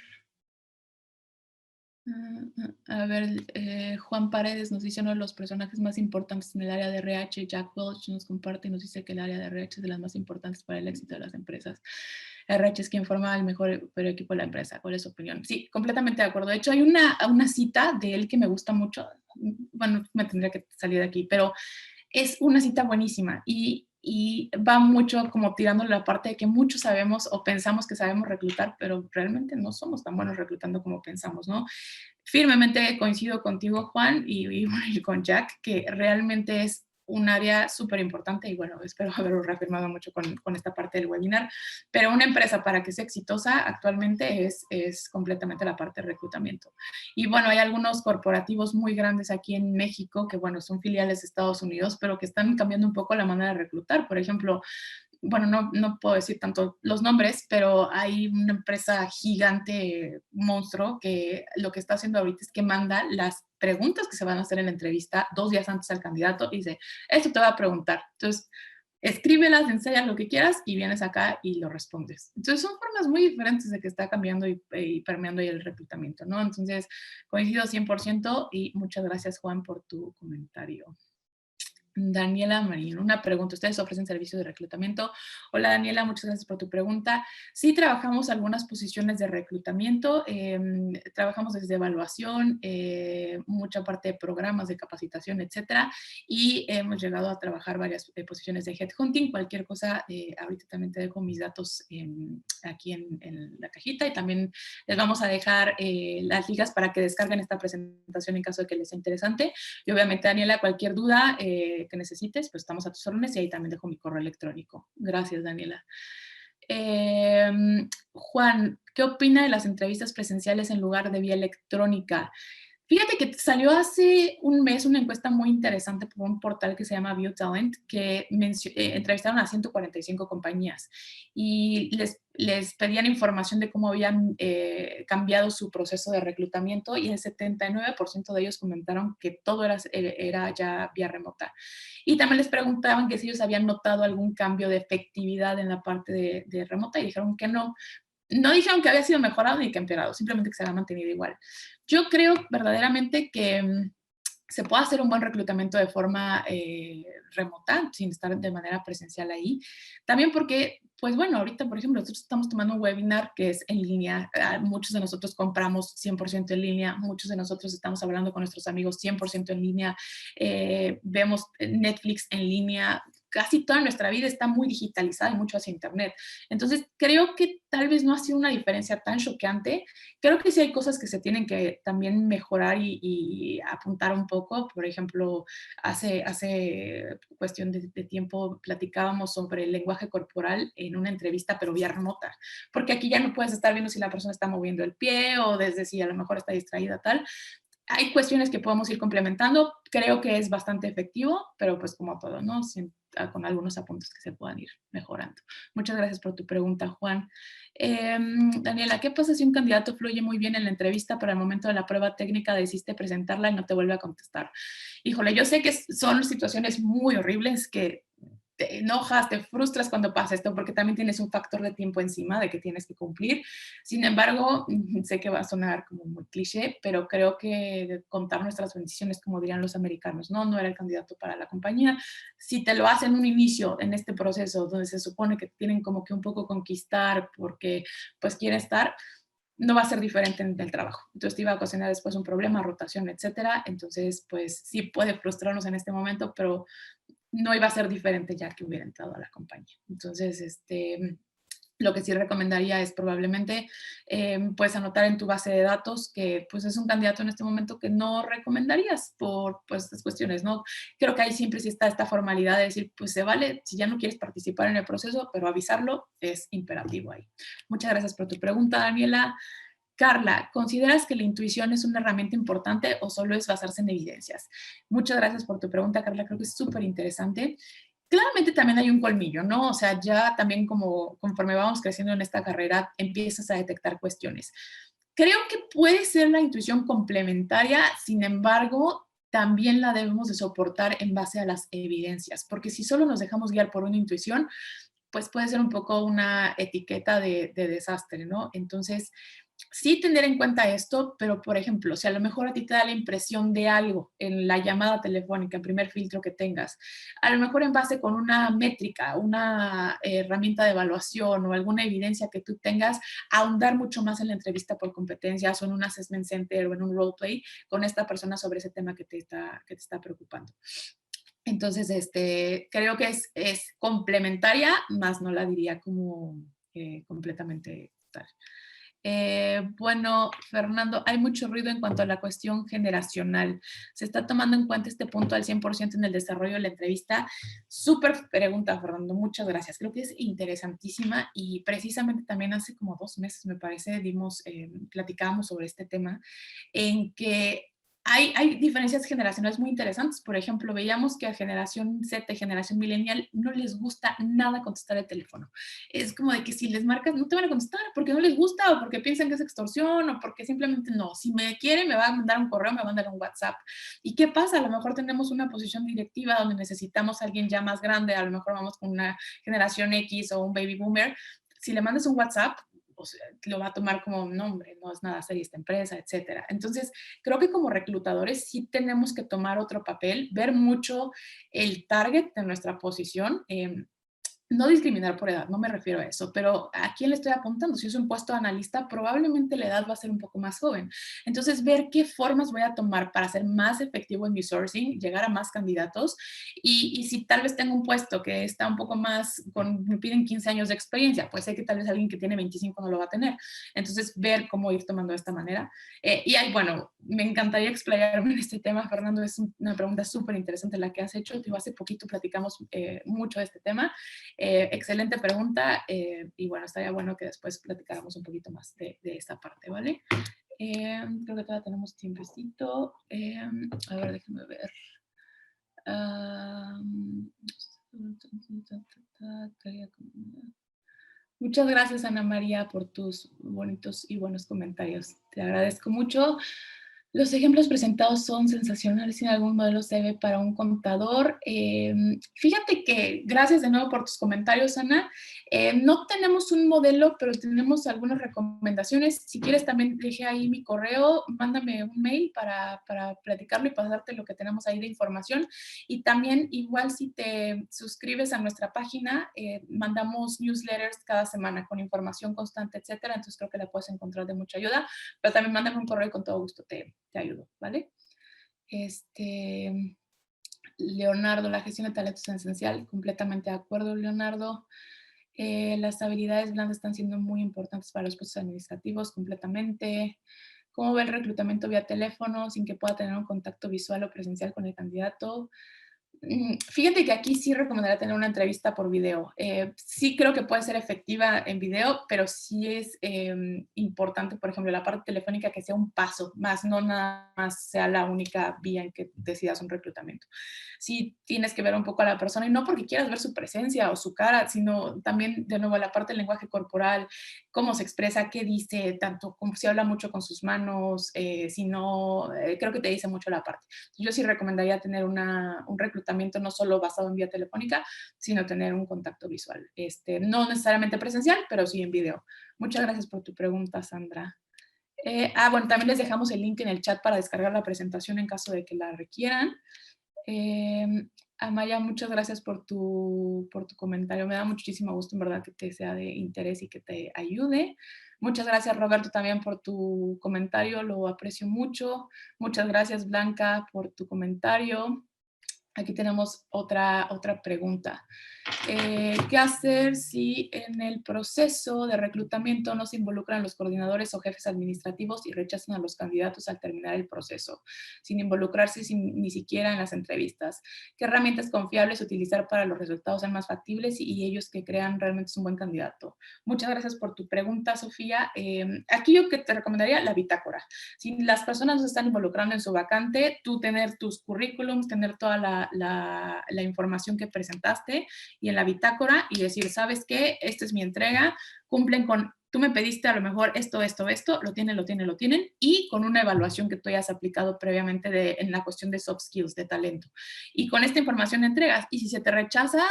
A ver, Juan Paredes nos dice uno de los personajes más importantes en el área de RH. Jack Welch nos comparte y nos dice que el área de RH es de las más importantes para el éxito de las empresas. RH es quien forma el mejor equipo de la empresa. ¿Cuál es su opinión? Sí, completamente de acuerdo. De hecho, hay una cita de él que me gusta mucho. Bueno, me tendría que salir de aquí, pero es una cita buenísima y va mucho como tirando la parte de que muchos sabemos o pensamos que sabemos reclutar, pero realmente no somos tan buenos reclutando como pensamos, ¿no? Firmemente coincido contigo, Juan, y con Jack, que realmente es un área súper importante y bueno, espero haberlo reafirmado mucho con esta parte del webinar, pero una empresa para que sea exitosa actualmente es completamente la parte de reclutamiento. Y bueno, hay algunos corporativos muy grandes aquí en México que bueno, son filiales de Estados Unidos, pero que están cambiando un poco la manera de reclutar. Por ejemplo, bueno, no puedo decir tanto los nombres, pero hay una empresa gigante, monstruo, que lo que está haciendo ahorita es que manda las preguntas que se van a hacer en la entrevista 2 días antes al candidato y dice, esto te va a preguntar. Entonces, escríbelas, ensayas lo que quieras y vienes acá y lo respondes. Entonces, son formas muy diferentes de que está cambiando y permeando ahí el reclutamiento, ¿no? Entonces, coincido 100% y muchas gracias, Juan, por tu comentario. Daniela Marín, una pregunta. ¿Ustedes ofrecen servicios de reclutamiento? Hola Daniela, muchas gracias por tu pregunta. Sí, trabajamos algunas posiciones de reclutamiento, trabajamos desde evaluación, mucha parte de programas de capacitación, etcétera, y hemos llegado a trabajar varias posiciones de headhunting. Cualquier cosa, ahorita también te dejo mis datos aquí en la cajita y también les vamos a dejar las ligas para que descarguen esta presentación en caso de que les sea interesante. Y obviamente, Daniela, cualquier duda que necesites, pues estamos a tus órdenes y ahí también dejo mi correo electrónico. Gracias, Daniela. Juan, ¿qué opina de las entrevistas presenciales en lugar de vía electrónica? Fíjate que salió hace un mes una encuesta muy interesante por un portal que se llama View Talent, que entrevistaron a 145 compañías y les pedían información de cómo habían cambiado su proceso de reclutamiento y el 79% de ellos comentaron que todo era ya vía remota. Y también les preguntaban que si ellos habían notado algún cambio de efectividad en la parte de remota y dijeron que no. No dijeron que había sido mejorado ni que empeorado, simplemente que se había mantenido igual. Yo creo verdaderamente que se puede hacer un buen reclutamiento de forma remota, sin estar de manera presencial ahí. También porque, pues bueno, ahorita, por ejemplo, nosotros estamos tomando un webinar que es en línea. Muchos de nosotros compramos 100% en línea. Muchos de nosotros estamos hablando con nuestros amigos 100% en línea. Vemos Netflix en línea. casi toda nuestra vida está muy digitalizada y mucho hacia Internet. Entonces, creo que tal vez no ha sido una diferencia tan choqueante. Creo que sí hay cosas que se tienen que también mejorar y apuntar un poco. Por ejemplo, hace cuestión de tiempo platicábamos sobre el lenguaje corporal en una entrevista, pero vía remota, porque aquí ya no puedes estar viendo si la persona está moviendo el pie o desde si a lo mejor está distraída, tal. Hay cuestiones que podemos ir complementando. Creo que es bastante efectivo, pero pues como todo, ¿no? Con algunos apuntes que se puedan ir mejorando. Muchas gracias por tu pregunta, Juan. Daniela, ¿qué pasa si un candidato fluye muy bien en la entrevista, pero al momento de la prueba técnica decidiste presentarla y no te vuelve a contestar? Híjole, yo sé que son situaciones muy horribles que te enojas, te frustras cuando pasa esto, porque también tienes un factor de tiempo encima de que tienes que cumplir. Sin embargo, sé que va a sonar como muy cliché, pero creo que contar nuestras bendiciones, como dirían los americanos, ¿no? No era el candidato para la compañía. Si te lo hacen un inicio en este proceso, donde se supone que tienen como que un poco conquistar porque pues quiere estar, no va a ser diferente en el trabajo. Entonces te iba a ocasionar después un problema, rotación, etcétera. Entonces, pues sí puede frustrarnos en este momento, pero no iba a ser diferente ya que hubiera entrado a la compañía. Entonces, lo que sí recomendaría es probablemente puedes anotar en tu base de datos que pues es un candidato en este momento que no recomendarías por pues estas cuestiones, ¿no? Creo que ahí siempre sí está esta formalidad de decir, pues se vale si ya no quieres participar en el proceso, pero avisarlo es imperativo ahí. Muchas gracias por tu pregunta, Daniela. Carla, ¿consideras que la intuición es una herramienta importante o solo es basarse en evidencias? Muchas gracias por tu pregunta, Carla. Creo que es súper interesante. Claramente también hay un colmillo, ¿no? O sea, ya también como conforme vamos creciendo en esta carrera, empiezas a detectar cuestiones. Creo que puede ser la intuición complementaria, sin embargo, también la debemos de soportar en base a las evidencias, porque si solo nos dejamos guiar por una intuición, pues puede ser un poco una etiqueta de desastre, ¿no? Entonces, sí tener en cuenta esto, pero por ejemplo, si a lo mejor a ti te da la impresión de algo en la llamada telefónica, el primer filtro que tengas, a lo mejor en base con una métrica, una herramienta de evaluación o alguna evidencia que tú tengas, ahondar mucho más en la entrevista por competencias o en un assessment center o en un roleplay con esta persona sobre ese tema que te está preocupando. Entonces, creo que es complementaria, más no la diría como completamente tal. Bueno, Fernando, hay mucho ruido en cuanto a la cuestión generacional. ¿Se está tomando en cuenta este punto al 100% en el desarrollo de la entrevista? Súper pregunta, Fernando. Muchas gracias. Creo que es interesantísima y precisamente también hace como 2 meses, me parece, platicábamos sobre este tema en que hay diferencias generacionales muy interesantes. Por ejemplo, veíamos que a generación Z y generación millennial no les gusta nada contestar el teléfono. Es como de que si les marcas no te van a contestar porque no les gusta o porque piensan que es extorsión o porque simplemente no. Si me quiere, me va a mandar un correo, me va a mandar un WhatsApp. ¿Y qué pasa? A lo mejor tenemos una posición directiva donde necesitamos a alguien ya más grande, a lo mejor vamos con una generación X o un baby boomer. Si le mandas un WhatsApp, o sea, lo va a tomar como un nombre, no es nada seria esta empresa, etcétera. Entonces, creo que como reclutadores sí tenemos que tomar otro papel, ver mucho el target de nuestra posición. No discriminar por edad, no me refiero a eso, pero ¿a quién le estoy apuntando? Si es un puesto de analista, probablemente la edad va a ser un poco más joven. Entonces, ver qué formas voy a tomar para ser más efectivo en mi sourcing, llegar a más candidatos y si tal vez tengo un puesto que está un poco más, me piden 15 años de experiencia, pues sé que tal vez alguien que tiene 25 no lo va a tener. Entonces, ver cómo ir tomando de esta manera. Bueno, me encantaría explayarme en este tema, Fernando, es una pregunta súper interesante la que has hecho. Hace poquito platicamos mucho de este tema. Excelente pregunta y bueno, estaría bueno que después platicáramos un poquito más de esta parte, ¿vale? Creo que todavía tenemos tiempecito. A ver, déjenme ver. Muchas gracias, Ana María, por tus bonitos y buenos comentarios. Te agradezco mucho. Los ejemplos presentados son sensacionales. ¿Sin algún modelo se ve para un contador? Fíjate que, gracias de nuevo por tus comentarios, Ana. No tenemos un modelo, pero tenemos algunas recomendaciones. Si quieres, también dejé ahí mi correo. Mándame un mail para platicarlo y pasarte lo que tenemos ahí de información. Y también, igual, si te suscribes a nuestra página, mandamos newsletters cada semana con información constante, etcétera. Entonces, creo que la puedes encontrar de mucha ayuda. Pero también mándame un correo y con todo gusto te ayudo, ¿vale? Leonardo, la gestión de talentos es esencial, completamente de acuerdo, Leonardo. Las habilidades blandas están siendo muy importantes para los puestos administrativos, completamente. ¿Cómo ve el reclutamiento vía teléfono sin que pueda tener un contacto visual o presencial con el candidato? Fíjate que aquí sí recomendaría tener una entrevista por video. Sí creo que puede ser efectiva en video, pero sí es importante, por ejemplo, la parte telefónica que sea un paso, más no nada más sea la única vía en que decidas un reclutamiento. Sí tienes que ver un poco a la persona y no porque quieras ver su presencia o su cara, sino también, de nuevo, la parte del lenguaje corporal, cómo se expresa, qué dice, tanto como si habla mucho con sus manos, si no, creo que te dice mucho la parte. Yo sí recomendaría tener un reclutamiento no solo basado en vía telefónica, sino tener un contacto visual. No necesariamente presencial, pero sí en video. Muchas gracias por tu pregunta, Sandra. Bueno, también les dejamos el link en el chat para descargar la presentación en caso de que la requieran. Eh, Amaya, muchas gracias por tu comentario. Me da muchísimo gusto, en verdad, que te sea de interés y que te ayude. Muchas gracias, Roberto, también por tu comentario. Lo aprecio mucho. Muchas gracias, Blanca, por tu comentario. Aquí tenemos otra pregunta. ¿Qué hacer si en el proceso de reclutamiento no se involucran los coordinadores o jefes administrativos y rechazan a los candidatos al terminar el proceso, sin involucrarse ni siquiera en las entrevistas? ¿Qué herramientas confiables utilizar para los resultados sean más factibles y ellos que crean realmente es un buen candidato? Muchas gracias por tu pregunta, Sofía. Aquí yo que te recomendaría la bitácora. Si las personas no se están involucrando en su vacante, tú tener tus currículums, tener toda la información que presentaste y en la bitácora y decir, ¿sabes qué? Esta es mi entrega, cumplen con, tú me pediste a lo mejor esto, lo tienen, y con una evaluación que tú hayas aplicado previamente en la cuestión de soft skills, de talento. Y con esta información entregas, y si se te rechaza,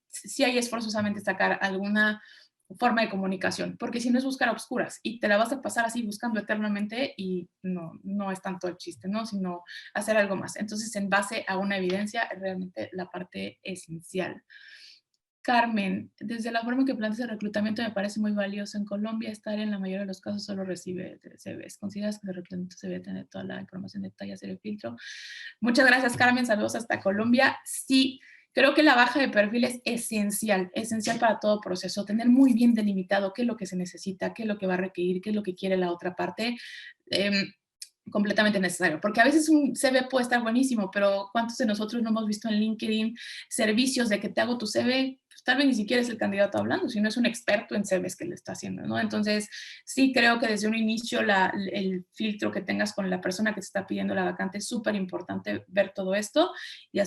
si hay esforzosamente sacar alguna forma de comunicación, porque si no es buscar a obscuras y te la vas a pasar así buscando eternamente y no es tanto el chiste, ¿no? Sino hacer algo más. Entonces, en base a una evidencia, es realmente la parte esencial. Carmen, desde la forma en que planteas el reclutamiento me parece muy valioso. En Colombia, estar en la mayoría de los casos solo recibe CVs. ¿Consideras que el reclutamiento se debe tener toda la información de detalle, hacer el filtro? Muchas gracias, Carmen. Saludos hasta Colombia. Sí, creo que la baja de perfil es esencial para todo proceso. Tener muy bien delimitado qué es lo que se necesita, qué es lo que va a requerir, qué es lo que quiere la otra parte. Completamente necesario, porque a veces un CV puede estar buenísimo, pero ¿cuántos de nosotros no hemos visto en LinkedIn servicios de que te hago tu CV? Pues tal vez ni siquiera es el candidato hablando, sino es un experto en CVs que le está haciendo, ¿no? Entonces, sí creo que desde un inicio el filtro que tengas con la persona que te está pidiendo la vacante es súper importante ver todo esto y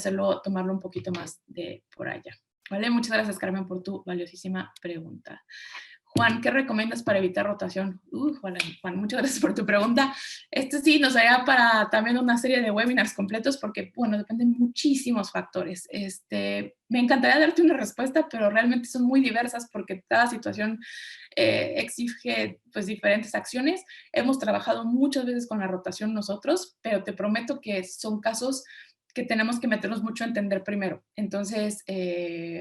tomarlo un poquito más de por allá. ¿Vale? Muchas gracias, Carmen, por tu valiosísima pregunta. Juan, ¿qué recomiendas para evitar rotación? Juan, muchas gracias por tu pregunta. Esto sí nos daría para también una serie de webinars completos porque, bueno, dependen muchísimos factores. Me encantaría darte una respuesta, pero realmente son muy diversas porque cada situación exige pues diferentes acciones. Hemos trabajado muchas veces con la rotación nosotros, pero te prometo que son casos que tenemos que meternos mucho a entender primero. Entonces,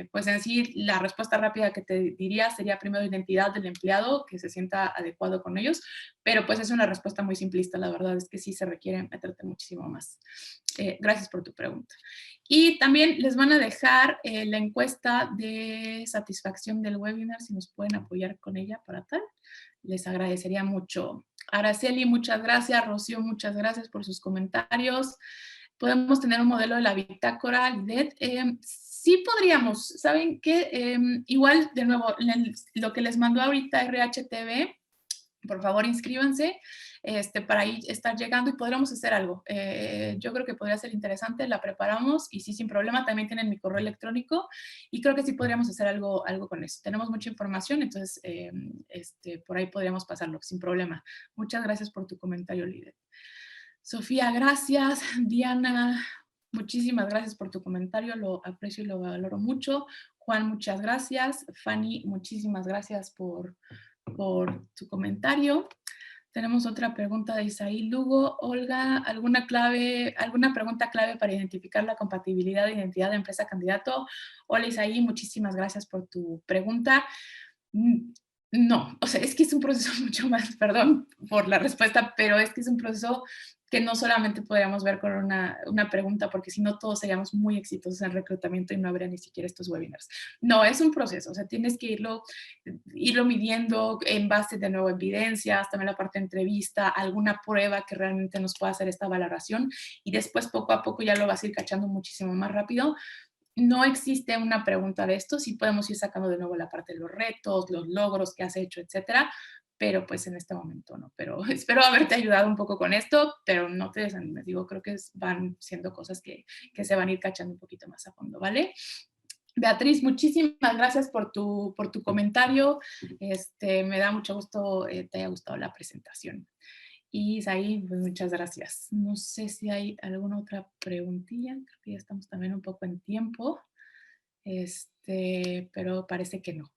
pues en sí, la respuesta rápida que te diría sería primero identidad del empleado, que se sienta adecuado con ellos, pero pues es una respuesta muy simplista, la verdad es que sí se requiere meterte muchísimo más. Gracias por tu pregunta. Y también les van a dejar la encuesta de satisfacción del webinar, si nos pueden apoyar con ella para tal. Les agradecería mucho. Araceli, muchas gracias. Rocío, muchas gracias por sus comentarios. Podemos tener un modelo de la bitácora, Lidet. Sí podríamos, ¿saben qué? Igual, de nuevo, lo que les mandó ahorita RHTV, por favor inscríbanse para ahí estar llegando y podremos hacer algo. Yo creo que podría ser interesante, la preparamos y sí, sin problema, también tienen mi correo electrónico y creo que sí podríamos hacer algo con eso. Tenemos mucha información, entonces por ahí podríamos pasarlo sin problema. Muchas gracias por tu comentario, Lidet. Sofía, gracias. Diana, muchísimas gracias por tu comentario, lo aprecio y lo valoro mucho. Juan, muchas gracias. Fanny, muchísimas gracias por tu comentario. Tenemos otra pregunta de Isaí Lugo. Olga, ¿alguna pregunta clave para identificar la compatibilidad de identidad de empresa candidato? Hola Isaí, muchísimas gracias por tu pregunta. No, o sea, es que es un proceso mucho más, perdón por la respuesta, pero es que es un proceso que no solamente podríamos ver con una pregunta, porque si no todos seríamos muy exitosos en reclutamiento y no habría ni siquiera estos webinars. No, es un proceso, o sea, tienes que irlo midiendo en base de nuevo a evidencias, también la parte de entrevista, alguna prueba que realmente nos pueda hacer esta valoración y después poco a poco ya lo vas a ir cachando muchísimo más rápido. No existe una pregunta de esto, sí podemos ir sacando de nuevo la parte de los retos, los logros que has hecho, etcétera, pero pues en este momento no. Pero espero haberte ayudado un poco con esto, pero no te desanimes, digo, creo que van siendo cosas que se van a ir cachando un poquito más a fondo, ¿vale? Beatriz, muchísimas gracias por tu comentario. Me da mucho gusto te haya gustado la presentación. Y Isaí, pues muchas gracias. No sé si hay alguna otra preguntilla, creo que ya estamos también un poco en tiempo, pero parece que no.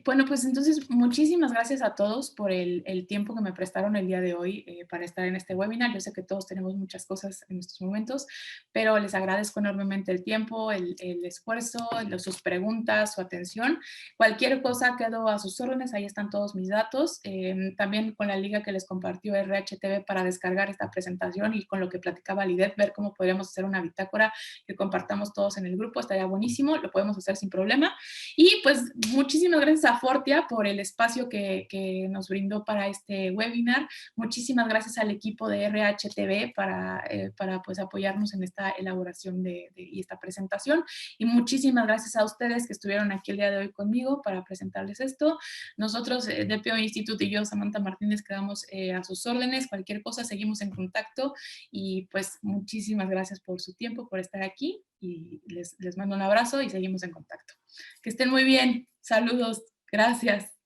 Bueno, pues entonces muchísimas gracias a todos por el tiempo que me prestaron el día de hoy para estar en este webinar. Yo sé que todos tenemos muchas cosas en estos momentos, pero les agradezco enormemente el tiempo, el esfuerzo, sus preguntas, su atención. Cualquier cosa quedo a sus órdenes, ahí están todos mis datos. También con la liga que les compartió RHTV para descargar esta presentación y con lo que platicaba Lidet, ver cómo podríamos hacer una bitácora que compartamos todos en el grupo, estaría buenísimo, lo podemos hacer sin problema. Y pues muchísimas gracias a Fortia por el espacio que nos brindó para este webinar. Muchísimas gracias al equipo de RHTV para pues apoyarnos en esta elaboración y esta presentación. Y muchísimas gracias a ustedes que estuvieron aquí el día de hoy conmigo para presentarles esto. Nosotros, DPO Institute y yo, Samantha Martínez, quedamos a sus órdenes. Cualquier cosa, seguimos en contacto. Y pues muchísimas gracias por su tiempo, por estar aquí. Y les mando un abrazo y seguimos en contacto. Que estén muy bien. Saludos. Gracias.